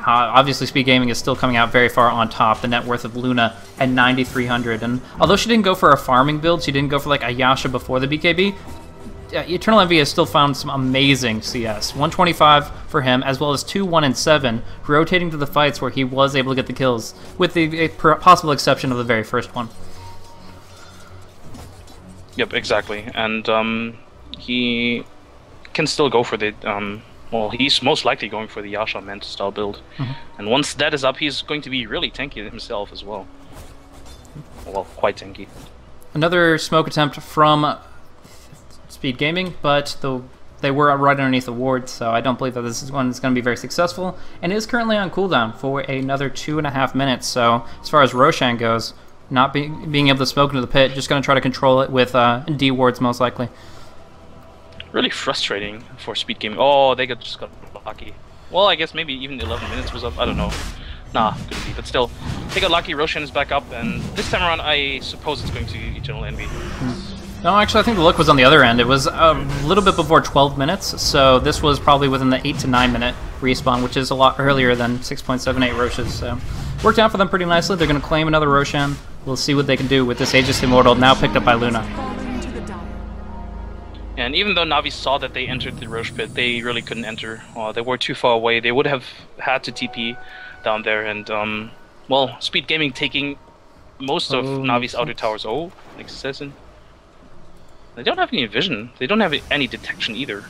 obviously Speed Gaming is still coming out very far on top. The net worth of Luna at 9,300. And although she didn't go for a farming build, she didn't go for like a Yasha before the BKB, Eternal Envy has still found some amazing CS. 125 for him, as well as 2, 1, and 7, rotating to the fights where he was able to get the kills, with the possible exception of the very first one. Yep, exactly. And he can still go for the well, he's most likely going for the Yasha Mantis style build. And once that is up, he's going to be really tanky himself as well. Well, quite tanky. Another smoke attempt from Speed Gaming, but they were right underneath the ward, so I don't believe that this one is going to be very successful. And it is currently on cooldown for another 2.5 minutes, so as far as Roshan goes, not being able to smoke into the pit, just going to try to control it with D wards most likely. Really frustrating for Speed Gaming. Oh, they just got lucky. Well, I guess maybe even 11 minutes was up, I don't know. Nah, couldn't be, but still. They got lucky, Roshan is back up, and this time around I suppose it's going to Eternal Envy. No, actually, I think the look was on the other end. It was a little bit before 12 minutes, so this was probably within the 8 to 9 minute respawn, which is a lot earlier than 6.78 Roshas. So worked out for them pretty nicely. They're going to claim another Roshan. We'll see what they can do with this Aegis Immortal, now picked up by Luna. And even though Navi saw that they entered the Rosh pit, they really couldn't enter. They were too far away. They would have had to TP down there, and well, Speed Gaming taking most of Navi's outer towers. Oh, next assassin. They don't have any vision. They don't have any detection either.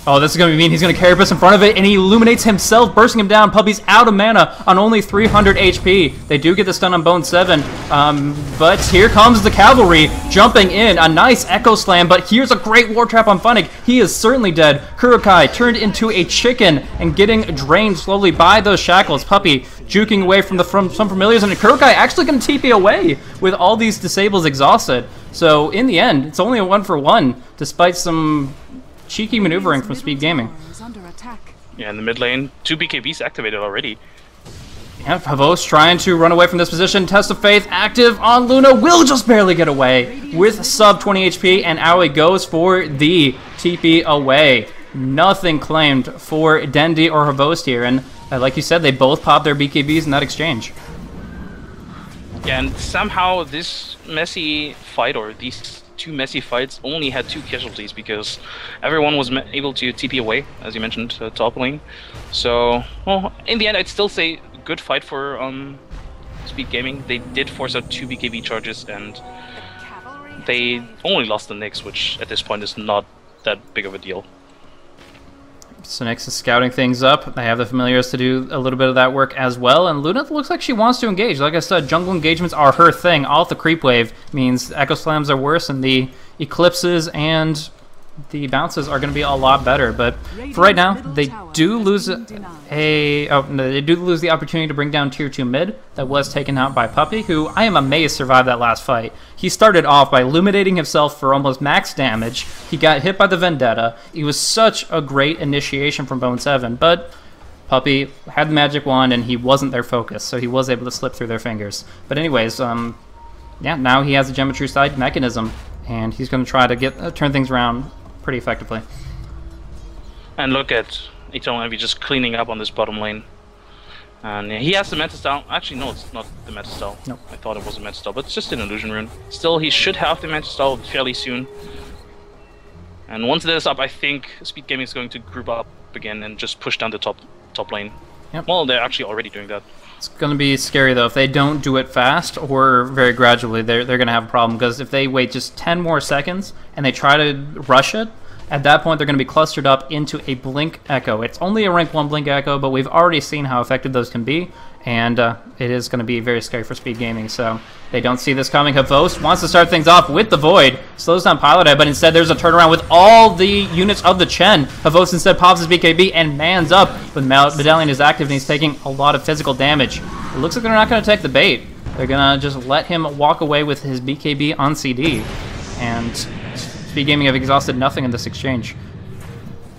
Oh, this is going to mean he's going to carry us in front of it, and he illuminates himself, bursting him down. Puppy's out of mana on only 300 HP. They do get the stun on Bone 7, but here comes the cavalry jumping in. A nice Echo Slam, but here's a great War Trap on Funnick. He is certainly dead. Kurokai turned into a chicken and getting drained slowly by those shackles. Puppy juking away from some familiars, and Kurokai actually going to TP away with all these disables exhausted. So in the end, it's only a 1-for-1, despite some cheeky maneuvering from Speed Gaming. Yeah, in the mid lane, 2 BKBs activated already. Yeah, Pavos trying to run away from this position. Test of Faith active on Luna, will just barely get away with sub 20 HP, and Aoi goes for the TP away. Nothing claimed for Dendi or Havost here, and like you said, they both popped their BKBs in that exchange. Yeah, and somehow this messy fight, or these 2 messy fights, only had 2 casualties because everyone was able to TP away, as you mentioned, top lane. So, well, in the end, I'd still say good fight for Speed Gaming. They did force out 2 BKB charges, and they only lost the Nyx, which at this point is not that big of a deal. So Nyx is scouting things up. They have the familiars to do a little bit of that work as well, and Luna looks like she wants to engage. Like I said, jungle engagements are her thing. All the creep wave means Echo Slams are worse, and the Eclipses and the bounces are going to be a lot better. But for right now, they do lose they do lose the opportunity to bring down tier 2 mid that was taken out by Puppy, who I am amazed survived that last fight. He started off by illuminating himself for almost max damage. He got hit by the Vendetta. It was such a great initiation from Bone 7, but Puppy had the magic wand and he wasn't their focus, so he was able to slip through their fingers. But anyways, yeah, now he has a Geometry Side mechanism, and he's going to try to turn things around pretty effectively. And look at Eternal Envy just cleaning up on this bottom lane. And he has the Meta Style. Actually, no, it's not the Meta Style. Nope. I thought it was a Meta Style, but it's just an Illusion Rune. Still, he should have the Meta Style fairly soon. And once that is up, I think Speed Gaming is going to group up again and just push down the top lane. Yep. Well, they're actually already doing that. It's going to be scary, though. If they don't do it fast or very gradually, they're going to have a problem. Because if they wait just 10 more seconds and they try to rush it, at that point they're going to be clustered up into a Blink Echo. It's only a rank 1 Blink Echo, but we've already seen how effective those can be. And it is going to be very scary for Speed Gaming. So they don't see this coming. Havost wants to start things off with the Void. Slows down Pilot Head, but instead there's a turnaround with all the units of the Chen. Havost instead pops his BKB and mans up. But Medallion is active and he's taking a lot of physical damage. It looks like they're not going to take the bait. They're going to just let him walk away with his BKB on CD. And Speed Gaming have exhausted nothing in this exchange.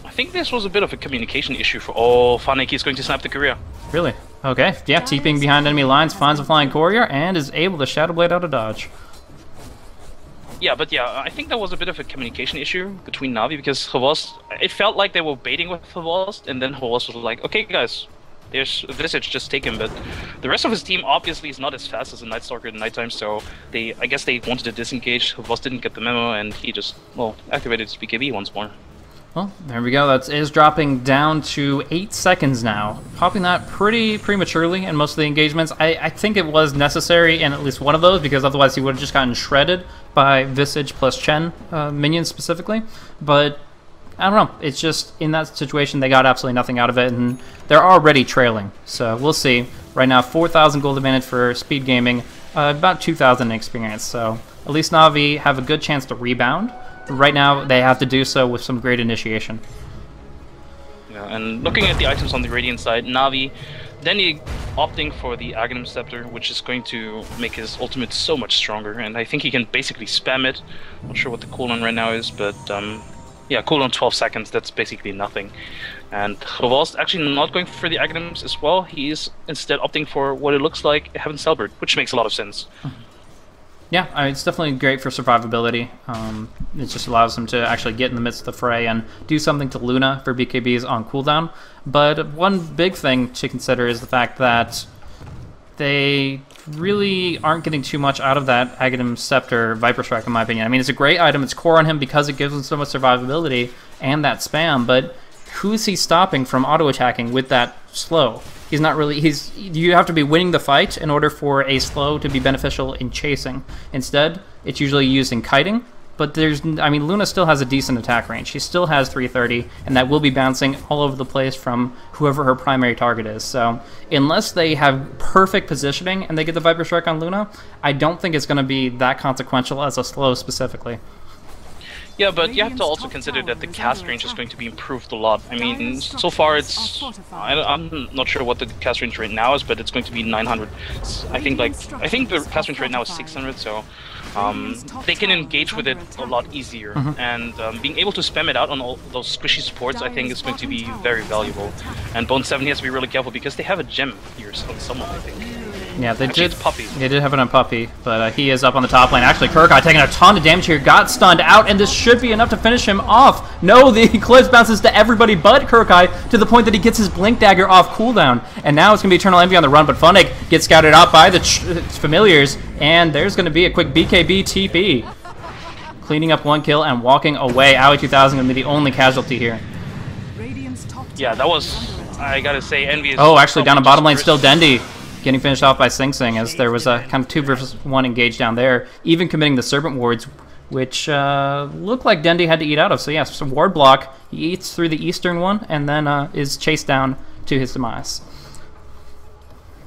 I think this was a bit of a communication issue for... Oh, Funnick is going to snap the career. Really? Okay. Yeah, TPing behind enemy lines, finds a Flying Courier, and is able to Shadow Blade out of dodge. Yeah, but yeah, I think that was a bit of a communication issue between Navi, because Havost... It felt like they were baiting with Havost, and then Havost was like, okay guys, there's Visage, just take him. But the rest of his team obviously is not as fast as a Night Stalker at nighttime, so I guess they wanted to disengage. Havost didn't get the memo, and he just, well, activated his BKB once more. Well, there we go. That is dropping down to 8 seconds now. Popping that pretty prematurely in most of the engagements. I think it was necessary in at least one of those, because otherwise he would have just gotten shredded by Visage plus Chen minions specifically. But I don't know. It's just, in that situation, they got absolutely nothing out of it, and they're already trailing. So we'll see. Right now, 4,000 gold advantage for Speed Gaming, about 2,000 in experience. So at least Navi have a good chance to rebound. But right now, they have to do so with some great initiation. Yeah, and looking at the items on the Radiant side, Navi, Denny opting for the Aghanim Scepter, which is going to make his ultimate so much stronger, and I think he can basically spam it. Not sure what the cooldown right now is, but yeah, cooldown 12 seconds, that's basically nothing. And Revol's actually not going for the Aghanims as well, he's instead opting for what it looks like Heaven's Halberd, which makes a lot of sense. Yeah, I mean, it's definitely great for survivability. It just allows them to actually get in the midst of the fray and do something to Luna for BKBs on cooldown. But one big thing to consider is the fact that they really aren't getting too much out of that Aghanim Scepter Viper Strike, in my opinion. I mean, it's a great item, it's core on him because it gives him so much survivability and that spam, but who's he stopping from auto-attacking with that slow? He's not really, you have to be winning the fight in order for a slow to be beneficial in chasing. Instead, it's usually used in kiting, but I mean, Luna still has a decent attack range. She still has 330, and that will be bouncing all over the place from whoever her primary target is. So, unless they have perfect positioning and they get the Viper Strike on Luna, I don't think it's going to be that consequential as a slow specifically. Yeah, but you have to also consider that the cast range is going to be improved a lot. I mean, so far it's... I'm not sure what the cast range right now is, but it's going to be 900. I think the cast range right now is 600, so they can engage with it a lot easier. And being able to spam it out on all those squishy supports, I think is going to be very valuable. And Bone 7 has to be really careful because they have a gem here on someone, I think. Yeah, they Actually, did. It's Puppy. They did have it on Puppy, but he is up on the top lane. Actually, Kurkai taking a ton of damage here, got stunned out, and this should be enough to finish him off. No, the Eclipse bounces to everybody but Kurkai, to the point that he gets his Blink Dagger off cooldown. And now it's going to be Eternal Envy on the run, but Funnick gets scouted out by the Familiars, and there's going to be a quick BKB TP. Cleaning up one kill and walking away. Aoi 2000 going to be the only casualty here. Yeah, that was... I gotta say, Envy is... Oh, actually, down the bottom lane, still Dendi. Getting finished off by Sing Sing, as there was a kind of 2 versus 1 engage down there, even committing the Serpent Wards, which looked like Dendi had to eat out of. So yeah, some ward block, he eats through the eastern one, and then is chased down to his demise.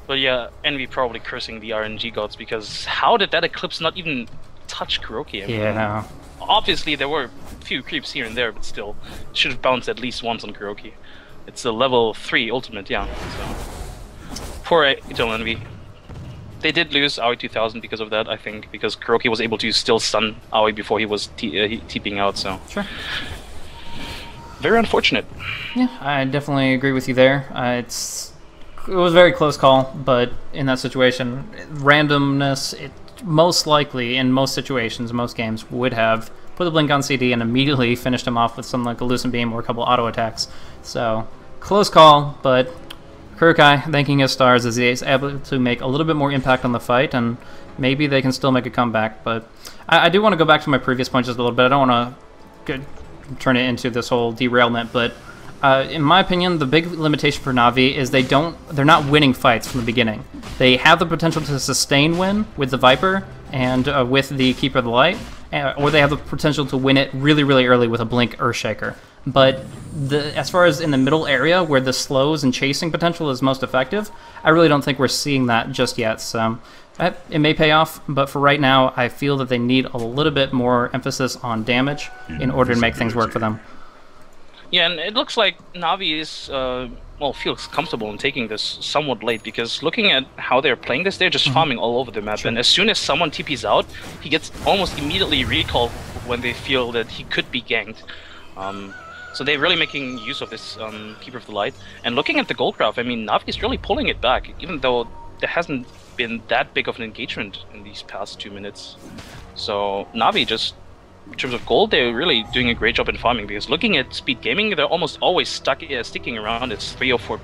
But yeah, Envy probably cursing the RNG gods, because how did that Eclipse not even touch Kuroki? I mean, yeah. Obviously there were a few creeps here and there, but still, it should have bounced at least once on Kuroki. It's a level 3 ultimate, yeah. So. Poor Eternal Envy. They did lose Aoi 2000 because of that, I think, because Kuroki was able to still stun Aoi before he was TPing out, so... Sure. Very unfortunate. Yeah, I definitely agree with you there. It was a very close call, but in that situation, randomness, it most likely, in most situations, most games, would have put the blink on CD and immediately finished him off with something like a Lucent Beam or a couple auto attacks. So, close call, but... Kurokai thanking his stars as he is able to make a little bit more impact on the fight, and maybe they can still make a comeback. But I do want to go back to my previous point just a little bit. I don't want to turn it into this whole derailment, but in my opinion, the big limitation for Navi is they're not winning fights from the beginning. They have the potential to sustain win with the Viper and with the Keeper of the Light, or they have the potential to win it really, really early with a Blink Earthshaker. But as far as in the middle area where the slows and chasing potential is most effective, I really don't think we're seeing that just yet. So it may pay off, but for right now, I feel that they need a little bit more emphasis on damage in order to make things work for them. Yeah, and it looks like Navi is, well, feels comfortable in taking this somewhat late, because looking at how they're playing this, they're just farming all over the map. Sure. And as soon as someone TPs out, he gets almost immediately recalled when they feel that he could be ganked. So they're really making use of this Keeper of the Light. And looking at the gold graph, I mean, Navi is really pulling it back, even though there hasn't been that big of an engagement in these past 2 minutes. So Navi just, in terms of gold, they're really doing a great job in farming, because looking at Speed Gaming, they're almost always sticking around. It's 304.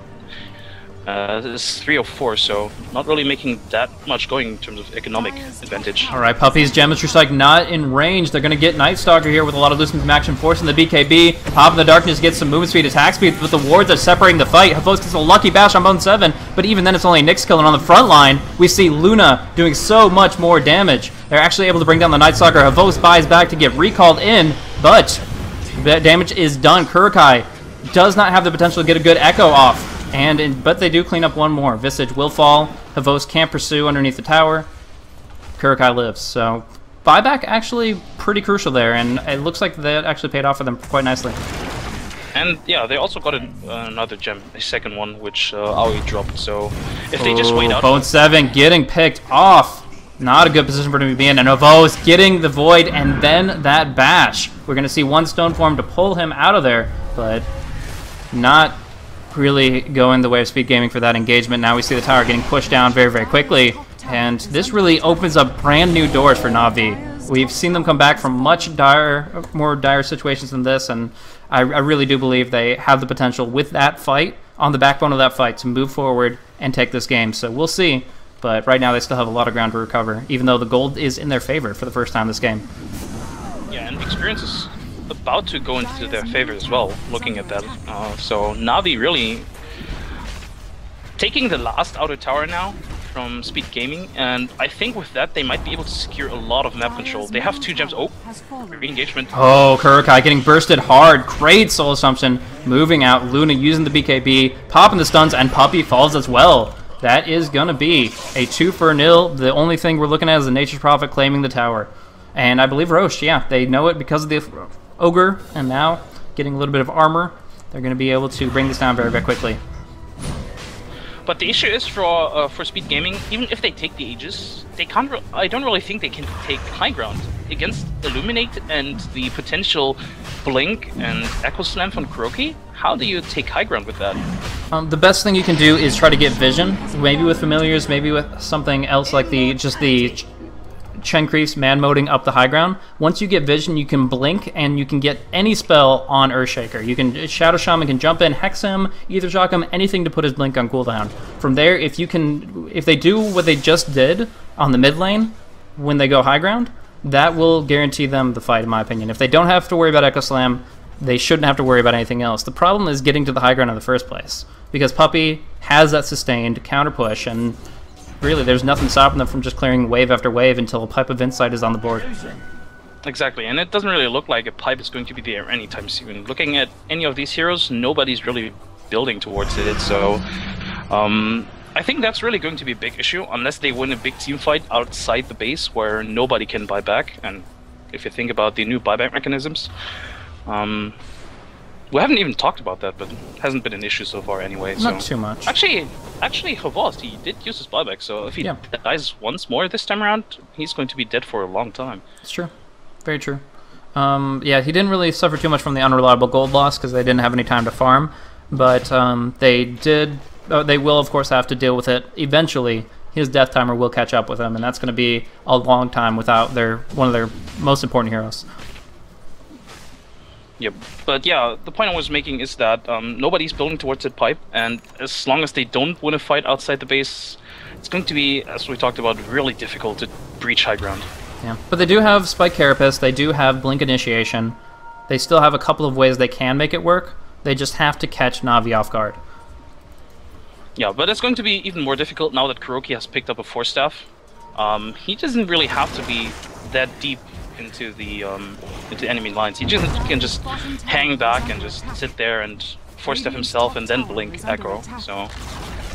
It's 304, so not really making that much going in terms of economic advantage. Alright, Puppy's Geometry Strike not in range. They're going to get Night Stalker here with a lot of Lucent action, forcing the BKB. Pop in the Darkness gets some movement speed, attack speed, but the wards are separating the fight. Havos gets a lucky bash on Bone 7, but even then it's only Nyx killing. On the front line, we see Luna doing so much more damage. They're actually able to bring down the Night Stalker. Havos buys back to get recalled in, but The damage is done. Kurokai does not have the potential to get a good echo off. But they do clean up one more. Visage will fall. Havos can't pursue underneath the tower. Kurokai lives. So buyback actually pretty crucial there, and it looks like that actually paid off for them quite nicely. And yeah, they also got another gem, a second one, which Aoi dropped. So if they just wait out... Bone 7 getting picked off. Not a good position for him to be in. And Havos getting the Void and then that bash. We're going to see one stone form to pull him out of there, but not really going the way of Speed Gaming for that engagement. Now we see the tower getting pushed down very, very quickly, and this really opens up brand new doors for Na'Vi. We've seen them come back from much more dire situations than this, and I really do believe they have the potential with that fight, on the backbone of that fight, to move forward and take this game. So we'll see, but right now they still have a lot of ground to recover, even though the gold is in their favor for the first time this game. Yeah, and experience is about to go into their favor as well, looking at that. So Na'Vi really taking the last outer tower now from Speed Gaming, and I think with that they might be able to secure a lot of map control. They have 2 gems. Oh, re-engagement. Oh, Kurokai getting bursted hard. Great soul assumption. Moving out. Luna using the BKB, popping the stuns, and Puppey falls as well. That is going to be a 2-0. The only thing we're looking at is the Nature's Prophet claiming the tower. And I believe Roche, yeah, they know it because of the Ogre, and now getting a little bit of armor. They're going to be able to bring this down very, very quickly. But the issue is for Speed Gaming, even if they take the Aegis, they can't. I don't really think they can take high ground against Illuminate and the potential Blink and Echo Slam from Kuroki. How do you take high ground with that? The best thing you can do is try to get vision, maybe with familiars, maybe with something else like the Chen Creeps man-moding up the high ground. Once you get vision, you can blink, and you can get any spell on Earthshaker. You can Shadow Shaman can jump in, hex him, Ether Shock him, anything to put his blink on cooldown. From there, if they do what they just did on the mid lane when they go high ground, that will guarantee them the fight, in my opinion. If they don't have to worry about Echo Slam, they shouldn't have to worry about anything else. The problem is getting to the high ground in the first place, because Puppey has that sustained counter push, and really, there's nothing stopping them from just clearing wave after wave until a Pipe of Insight is on the board. Exactly, and it doesn't really look like a pipe is going to be there anytime soon. Looking at any of these heroes, nobody's really building towards it, so I think that's really going to be a big issue, unless they win a big team fight outside the base where nobody can buy back. And if you think about the new buyback mechanisms, we haven't even talked about that, but it hasn't been an issue so far anyway. Not too much. Actually, Havos, he did use his buyback, so if he dies once more this time around, he's going to be dead for a long time. It's true. Very true. Yeah, he didn't really suffer too much from the unreliable gold loss because they didn't have any time to farm, but they will, of course, have to deal with it eventually. His death timer will catch up with him, and that's going to be a long time without one of their most important heroes. Yep, but yeah, the point I was making is that nobody's building towards that pipe, and as long as they don't win a fight outside the base, it's going to be, as we talked about, really difficult to breach high ground. Yeah, but they do have Spike Carapace, they do have Blink Initiation, they still have a couple of ways they can make it work, they just have to catch Na'Vi off guard. Yeah, but it's going to be even more difficult now that Kuroki has picked up a Force Staff. He doesn't really have to be that deep into the enemy lines. He can just hang back and just sit there and Force Staff himself and then blink Echo. So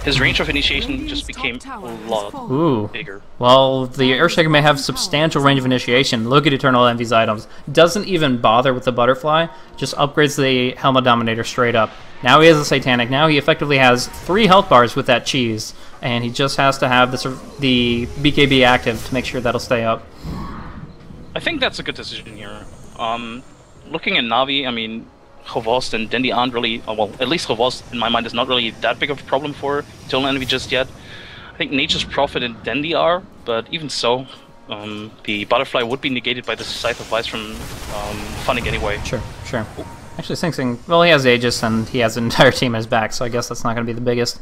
his range of initiation just became a lot bigger. Well, the Earthshaker may have substantial range of initiation. Look at Eternal Envy's items. Doesn't even bother with the Butterfly, just upgrades the Helma Dominator straight up. Now he has a Satanic. Now he effectively has 3 health bars with that cheese, and he just has to have the BKB active to make sure that'll stay up. I think that's a good decision here. Looking at Na'Vi, I mean, Havos and Dendi aren't really, well, at least Havos in my mind is not really that big of a problem for Eternal Envy just yet. I think Nature's Prophet and Dendi are, but even so, the Butterfly would be negated by the Scythe of Vice from Funning anyway. Sure. Actually, Sing Sing, well, he has Aegis and he has an entire team at his back, so I guess that's not going to be the biggest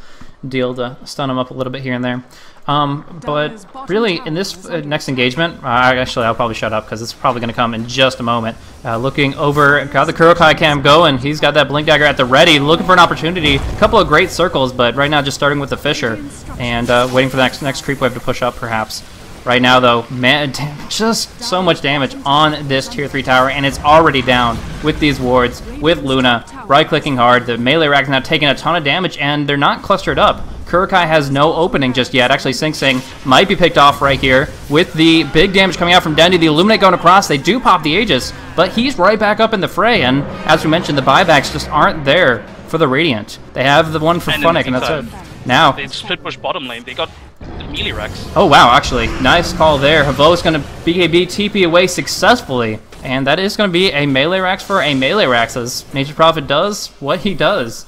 deal to stun him up a little bit here and there. But really, in this next engagement, actually, I'll probably shut up because it's probably going to come in just a moment. Looking over, got the Kurokai cam going. He's got that Blink Dagger at the ready, looking for an opportunity. A couple of great circles, but right now just starting with the Fisher and waiting for the next creep wave to push up, perhaps. Right now, though, man, just so much damage on this tier 3 tower, and it's already down with these wards, with Luna right-clicking hard. The melee rack's now taking a ton of damage, and they're not clustered up. Kurokai has no opening just yet. Actually, Sing Sing might be picked off right here with the big damage coming out from Dendy. The Illuminate going across. They do pop the Aegis, but he's right back up in the fray, and as we mentioned, the buybacks just aren't there for the Radiant. They have the one for Funnick, and that's it. Now, they split push bottom lane. They got the melee racks. Oh, wow, actually. Nice call there. Havo is going to BKB TP away successfully. And that is going to be a melee racks for a melee racks, as Nature's Prophet does what he does.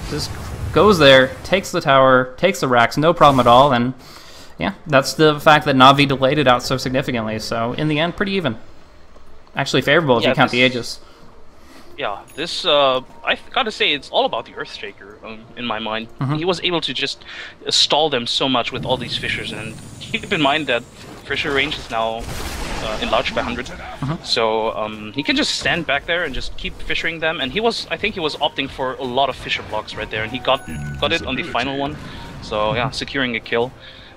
Just goes there, takes the tower, takes the racks, no problem at all. And yeah, that's the fact that Na'Vi delayed it out so significantly. So in the end, pretty even. Actually favorable if you count the Aegis. Yeah, this, I gotta say, it's all about the Earthshaker, in my mind. He was able to just stall them so much with all these fissures, and keep in mind that fissure range is now enlarged by 100. So he can just stand back there and just keep fissuring them, and I think he was opting for a lot of fissure blocks right there, and he got it on the final one. So yeah, securing a kill.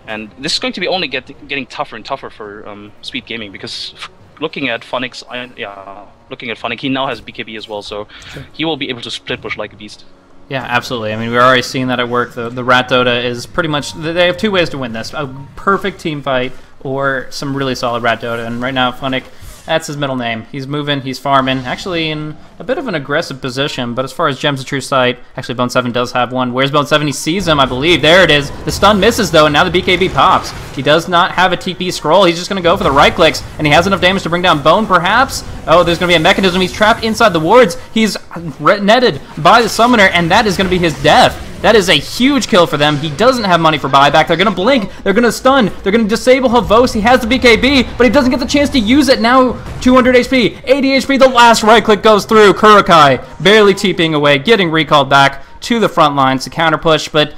And this is going to be only getting tougher and tougher for Speed Gaming, because looking at Funnick, he now has BKB as well, so he will be able to split push like a beast. Yeah, absolutely. I mean, we're already seeing that at work. The Rat Dota is pretty much... They have two ways to win this. A perfect team fight or some really solid Rat Dota. And right now, Funnick, that's his middle name. He's moving, he's farming, actually in a bit of an aggressive position. But as far as Gems of True Sight, actually Bone 7 does have one. Where's Bone 7? He sees him, I believe. There it is. The stun misses, though, and now the BKB pops. He does not have a TP scroll. He's just going to go for the right clicks, and he has enough damage to bring down Bone, perhaps. Oh, there's going to be a mechanism. He's trapped inside the wards. He's netted by the summoner, and that is going to be his death. That is a huge kill for them. He doesn't have money for buyback. They're going to blink. They're going to stun. They're going to disable Havos. He has the BKB, but he doesn't get the chance to use it. Now 200 HP, 80 HP. The last right click goes through. Kurokai barely TPing away, getting recalled back to the front lines to counter push, but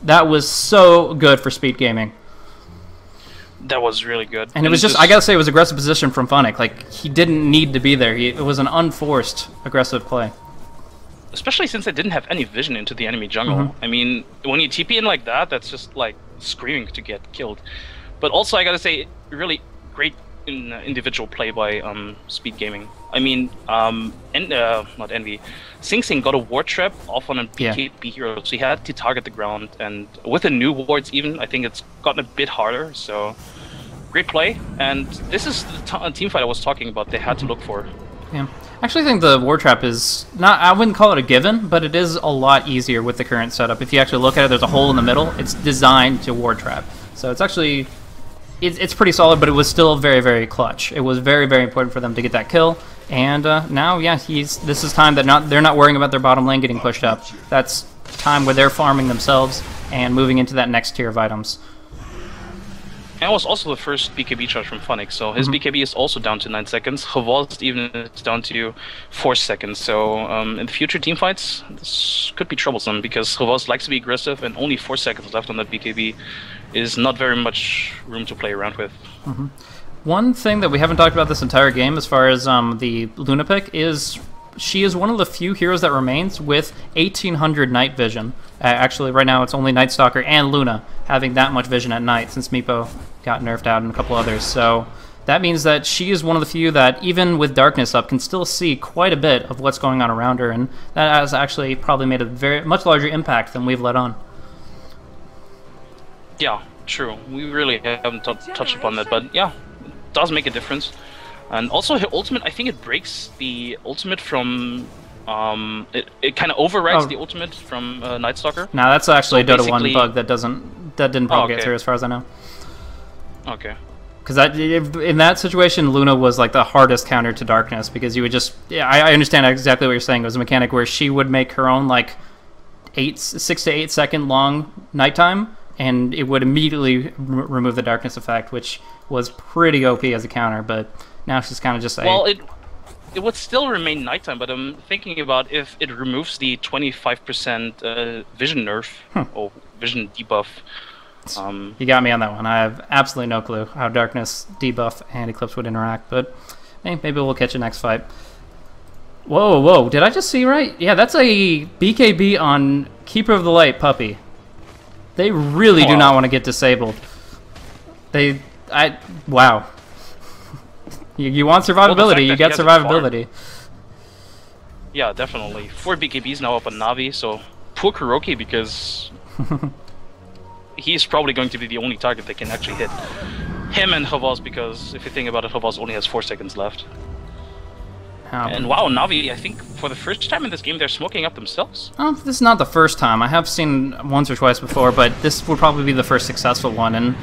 that was so good for Speed Gaming. That was really good. And it was just, I gotta say, it was aggressive position from Funnick. Like, he didn't need to be there. It was an unforced aggressive play. Especially since they didn't have any vision into the enemy jungle. I mean, when you TP in like that, that's just like screaming to get killed. But also, I gotta say, really great individual play by Speed Gaming. I mean, not Envy. Sing Sing got a ward trap off on a BKB hero, so he had to target the ground. And with the new wards, even, I think it's gotten a bit harder. So, great play. And this is the team fight I was talking about. They had to look for. Yeah. I actually think the ward trap is not, I wouldn't call it a given, but it is a lot easier with the current setup. If you actually look at it, there's a hole in the middle. It's designed to ward trap. So it's actually, it's pretty solid, but it was still very, very clutch. It was very, very important for them to get that kill. And now, yeah, this is time that they're not worrying about their bottom lane getting pushed up. That's time where they're farming themselves and moving into that next tier of items. And it was also the first BKB charge from Funnick, so his BKB is also down to 9 seconds. Havos even is down to 4 seconds. So in the future teamfights, this could be troublesome because Havos likes to be aggressive, and only 4 seconds left on that BKB is not very much room to play around with. One thing that we haven't talked about this entire game as far as the Luna pick is she is one of the few heroes that remains with 1800 night vision. Actually, right now it's only Night Stalker and Luna having that much vision at night since Meepo got nerfed out and a couple others. So that means that she is one of the few that, even with darkness up, can still see quite a bit of what's going on around her, and that has actually probably made a much larger impact than we've let on. Yeah, true. We really haven't touched upon that, but yeah, it does make a difference. And also her ultimate, I think it breaks the ultimate from... it kind of overrides the ultimate from Night Stalker. No, that's actually so a Dota 1 bug that didn't propagate through as far as I know. Okay. Because in that situation, Luna was like the hardest counter to darkness, because you would just... Yeah, I understand exactly what you're saying. It was a mechanic where she would make her own like 6 to 8 second long nighttime, and it would immediately remove the darkness effect, which was pretty OP as a counter, but now she's kind of just... Well, it would still remain nighttime, but I'm thinking about if it removes the 25% vision nerf or vision debuff. You got me on that one. I have absolutely no clue how darkness debuff and eclipse would interact, but hey, maybe we'll catch a next fight. Whoa, whoa, did I just see right? Yeah, that's a BKB on Keeper of the Light puppy. They really do not want to get disabled. Wow. You want survivability, you get survivability. Yeah, definitely. 4 BKBs now up on Navi, so poor Kuroki because he's probably going to be the only target that can actually hit him and Havas, because if you think about it, Havas only has 4 seconds left. And wow, Navi, I think for the first time in this game, they're smoking up themselves. This is not the first time. I have seen once or twice before, but this would probably be the first successful one. And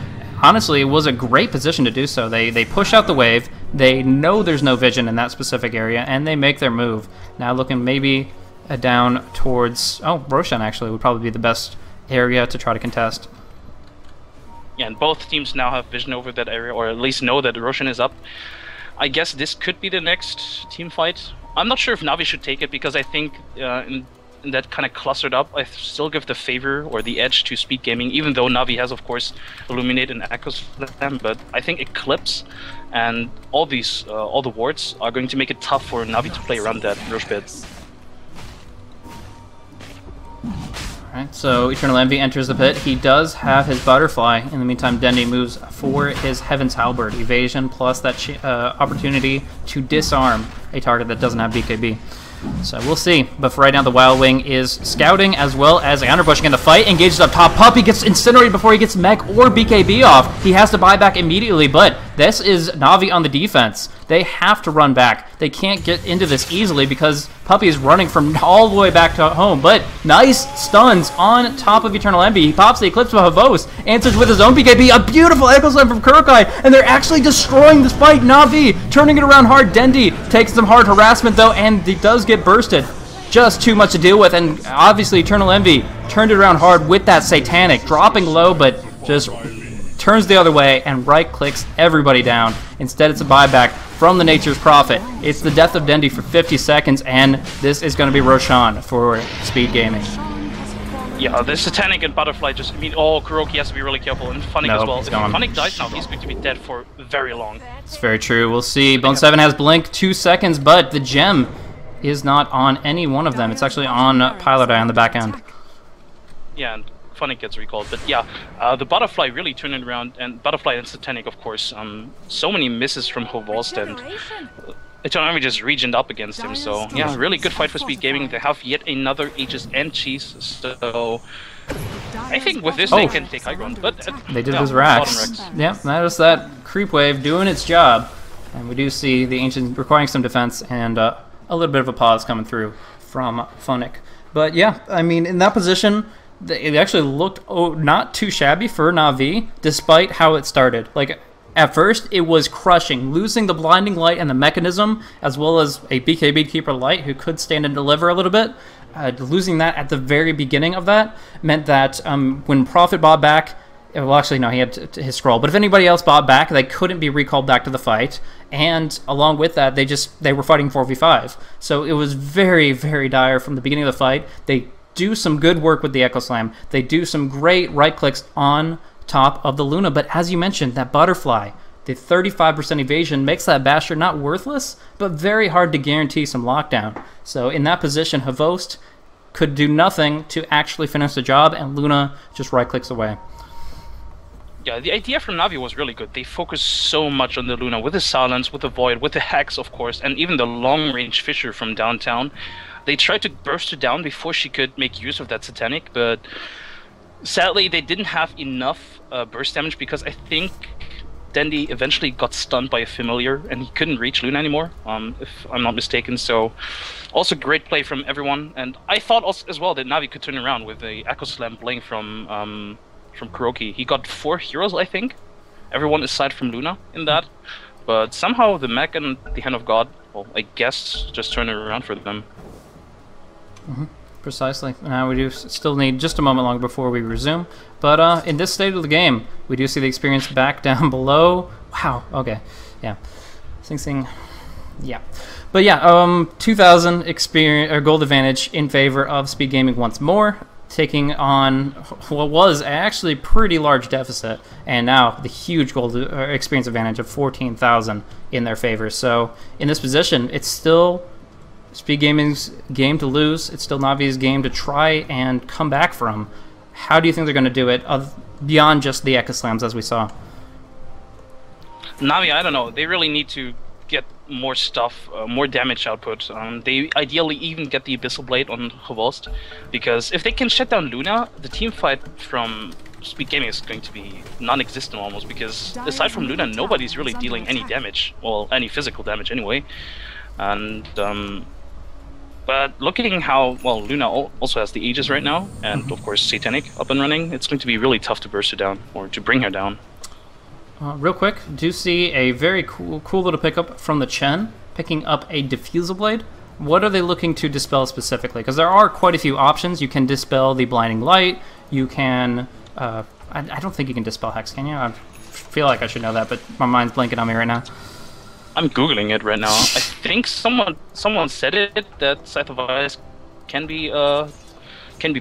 honestly, it was a great position to do so. They push out the wave, they know there's no vision in that specific area, and they make their move. Now looking maybe down towards... Oh, Roshan actually would probably be the best area to try to contest. Yeah, and both teams now have vision over that area, or at least know that Roshan is up. I guess this could be the next team fight. I'm not sure if Navi should take it, because I think in that kind of clustered up, I still give the favor or the edge to Speed Gaming, even though Navi has, of course, Illuminate and Echo Slam, but I think Eclipse and all the wards are going to make it tough for Navi to play around that Roche bit. Alright, so Eternal Envy enters the pit. He does have his Butterfly. In the meantime, Dendi moves for his Heaven's Halberd. Evasion plus that opportunity to disarm a target that doesn't have BKB. So we'll see. But for right now, the Wild Wing is scouting as well as counterpushing in the fight. Engages up top. Puppy gets incinerated before he gets mech or BKB off. He has to buy back immediately, but this is Navi on the defense. They have to run back. They can't get into this easily because Puppy is running from all the way back to home. But nice stuns on top of Eternal Envy. He pops the Eclipse of Havos, answers with his own BKB. A beautiful Echo Slam from Kurokai, and they're actually destroying this fight. Navi turning it around hard. Dendi takes some hard harassment though, and he does get bursted. Just too much to deal with, and obviously Eternal Envy turned it around hard with that Satanic, dropping low, but just turns the other way and right-clicks everybody down. Instead, it's a buyback from the Nature's Prophet. It's the death of Dendi for 50 seconds, and this is going to be Roshan for Speed Gaming. Yeah, the Satanic and Butterfly just... I mean, Kuroki has to be really careful, and Funnick as well. If Funnick dies now, he's going to be dead for very long. It's very true. We'll see. Bone 7 has Blink, 2 seconds, but the gem is not on any one of them. It's actually on Pilot Eye on the back end. Yeah, and Funnick gets recalled. But yeah, the Butterfly really turned it around, and Butterfly and Satanic, of course. So many misses from Hovost, and Eternal Envy just regened up against him. So yeah, really good fight for Speed Gaming. They have yet another Aegis and Cheese, so I think with this they can take high ground. But they did those racks. Yeah, that was that creep wave doing its job. And we do see the Ancient requiring some defense, and a little bit of a pause coming through from Funnick. But yeah, I mean, in that position, it actually looked not too shabby for Navi, despite how it started. Like, at first, it was crushing, losing the Blinding Light and the Mechanism, as well as a BKB Keeper Light who could stand and deliver a little bit. Losing that at the very beginning of that meant that when Prophet bought back, well, actually, no, he had his scroll. But if anybody else bought back, they couldn't be recalled back to the fight. And along with that, they were fighting 4v5. So it was very, very dire from the beginning of the fight. They do some good work with the Echo Slam. They do some great right clicks on top of the Luna. But as you mentioned, that Butterfly, the 35% evasion makes that Basher not worthless, but very hard to guarantee some lockdown. So in that position, Havost could do nothing to actually finish the job, and Luna just right clicks away. Yeah, the idea from Navi was really good. They focused so much on the Luna with the Silence, with the Void, with the Hex, of course, and even the long-range Fisher from downtown. They tried to burst her down before she could make use of that Satanic, but sadly they didn't have enough burst damage, because I think Dendi eventually got stunned by a Familiar and he couldn't reach Luna anymore, if I'm not mistaken. So also great play from everyone, and I thought also as well that Navi could turn around with the Echo Slam Blink from Kuroki. He got 4 heroes, I think. Everyone aside from Luna in that. But somehow the Mech and the Hand of God, well, I guess, just turned it around for them. Precisely. Now we do still need just a moment longer before we resume. But in this state of the game, we do see the experience back down below. Wow. Okay. Yeah. Sing Sing. Yeah. But yeah, 2,000 experience or gold advantage in favor of Speed Gaming once more, taking on what was actually pretty large deficit, and now the huge gold experience advantage of 14,000 in their favor. So in this position, it's still Speed Gaming's game to lose. It's still Navi's game to try and come back from. How do you think they're going to do it beyond just the Echo Slams as we saw? Navi, I don't know. They really need to get more stuff, more damage output. They ideally even get the Abyssal Blade on Hvost, because if they can shut down Luna, the team fight from Speed Gaming is going to be non-existent almost, because aside from Luna, nobody's really dealing any damage, well, any physical damage anyway. And but looking how well Luna also has the Aegis right now, and of course Satanic up and running, it's going to be really tough to burst her down or to bring her down. Real quick, do see a very cool little pickup from the Chen, picking up a Diffusal Blade. What are they looking to dispel specifically? Because there are quite a few options. You can dispel the Blinding Light. You can... I don't think you can dispel Hex, can you? I feel like I should know that, but my mind's blanking on me right now. I'm googling it right now. I think someone said it, that Scythe of Ice can be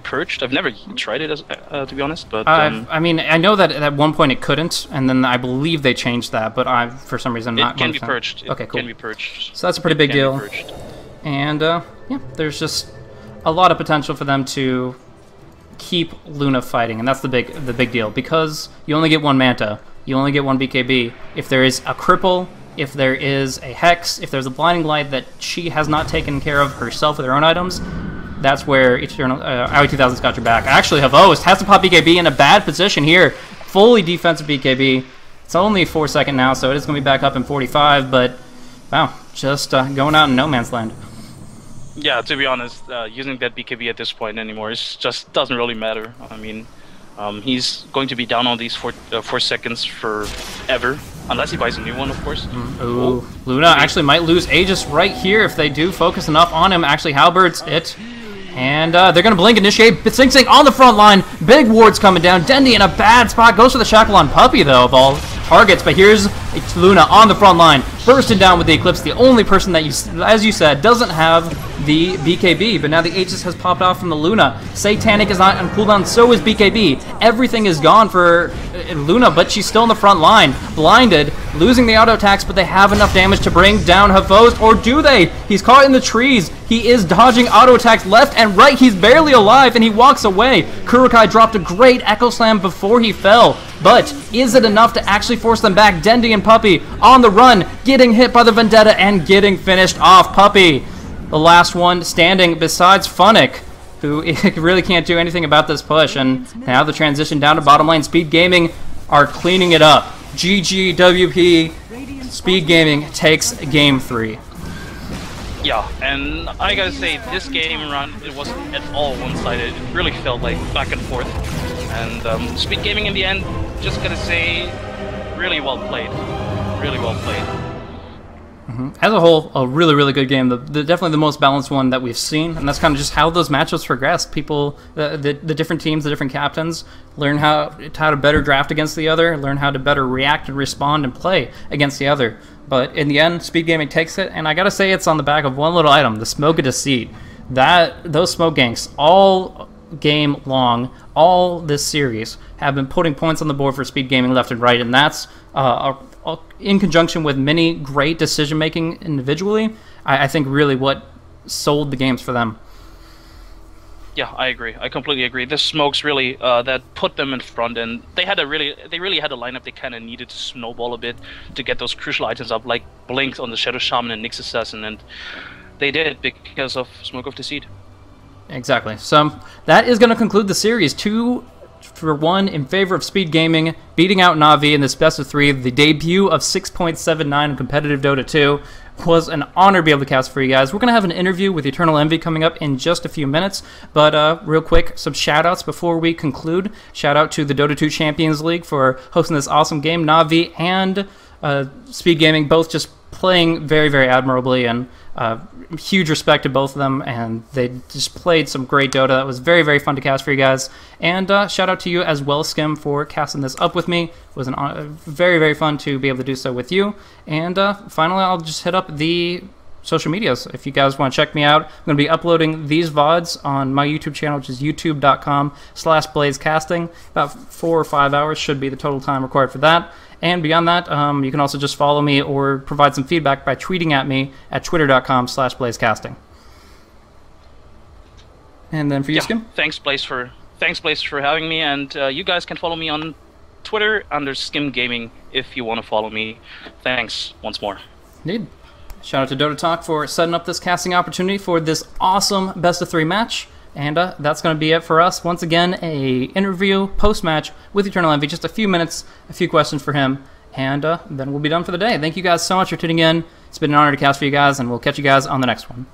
purged. I've never tried it, to be honest. But I mean, I know that at one point it couldn't, and then I believe they changed that. But I, for some reason, not. It can be purged. Okay, cool. It can be purged. So that's a pretty big deal. And yeah, there's just a lot of potential for them to keep Luna fighting, and that's the big deal, because you only get one Manta, you only get one BKB. If there is a cripple, if there is a Hex, if there's a Blinding Light that she has not taken care of herself with her own items, that's where Eternal IO2000's got your back. Actually, Hvost has to pop BKB in a bad position here. Fully defensive BKB. It's only 4 seconds now, so it is going to be back up in 45, but wow, just going out in no man's land. Yeah, to be honest, using that BKB at this point anymore just doesn't really matter. I mean, he's going to be down on these 4 seconds forever, unless he buys a new one, of course. Ooh, Luna actually might lose Aegis right here if they do focus enough on him. Actually, Halbert's it. And they're going to blink, initiate, Sing Sing on the front line. Big wards coming down. Dendi in a bad spot. Goes for the Shackle on Puppey, though, of all targets. But here's Luna on the front line. Bursting down with the Eclipse. The only person that, as you said, doesn't have the BKB. But now the Aegis has popped off from the Luna. Satanic is not on cooldown, so is BKB. Everything is gone for Luna, but she's still in the front line. Blinded, losing the auto attacks, but they have enough damage to bring down Hvost. Or do they? He's caught in the trees. He is dodging auto attacks left and right. He's barely alive, and he walks away. Kurokai dropped a great Echo Slam before he fell. But is it enough to actually force them back? Dendi and Puppey on the run, getting hit by the Vendetta and getting finished off. Puppey, the last one standing besides Funnick, who really can't do anything about this push. And now the transition down to bottom lane. Speed Gaming are cleaning it up. GG WP. Speed Gaming takes game 3. Yeah, and I gotta say, this game run, it wasn't at all one-sided. It really felt like back and forth. And Speed Gaming in the end, just gotta say, really well played. Really well played. As a whole, a really good game. Definitely the most balanced one that we've seen, and that's kind of just how those matchups progress. People, the different teams, the different captains, learn how to better draft against the other, learn how to better react and respond and play against the other. But in the end, Speed Gaming takes it, and I gotta say it's on the back of one little item, the Smoke of Deceit. Those smoke ganks all game long, all this series, have been putting points on the board for Speed Gaming left and right, and that's in conjunction with many great decision-making individually, I think really what sold the games for them. Yeah, I agree. I completely agree. The smokes really that put them in front, and they really had a lineup they kind of needed to snowball a bit to get those crucial items up, like Blink on the Shadow Shaman and Nyx Assassin, and they did it because of Smoke of Deceit. Exactly. So that is going to conclude the series. 2-1 in favor of Speed Gaming, beating out NaVi in this best of 3. The debut of 6.79 in competitive Dota 2 was an honor to be able to cast for you guys. We're going to have an interview with Eternal Envy coming up in just a few minutes, but real quick, some shout-outs before we conclude. Shout-out to the Dota 2 Champions League for hosting this awesome game. NaVi and Speed Gaming both just playing very admirably, and huge respect to both of them, and they just played some great Dota. That was very fun to cast for you guys. And shout out to you as well, Skim, for casting this up with me. It was very fun to be able to do so with you. And finally, I'll just hit up the social medias. If you guys want to check me out, I'm going to be uploading these VODs on my YouTube channel, which is youtube.com/blazecasting. About 4 or 5 hours should be the total time required for that. And beyond that, you can also just follow me or provide some feedback by tweeting at me at twitter.com/blazecasting. And then for you, Skim? Thanks, Blaze, for having me. And you guys can follow me on Twitter under Skim Gaming if you want to follow me. Thanks once more. Indeed. Shout out to Dota Talk for setting up this casting opportunity for this awesome best of 3 match. And that's going to be it for us. Once again, a interview post-match with Eternal Envy. Just a few minutes, a few questions for him, and then we'll be done for the day. Thank you guys so much for tuning in. It's been an honor to cast for you guys, and we'll catch you guys on the next one.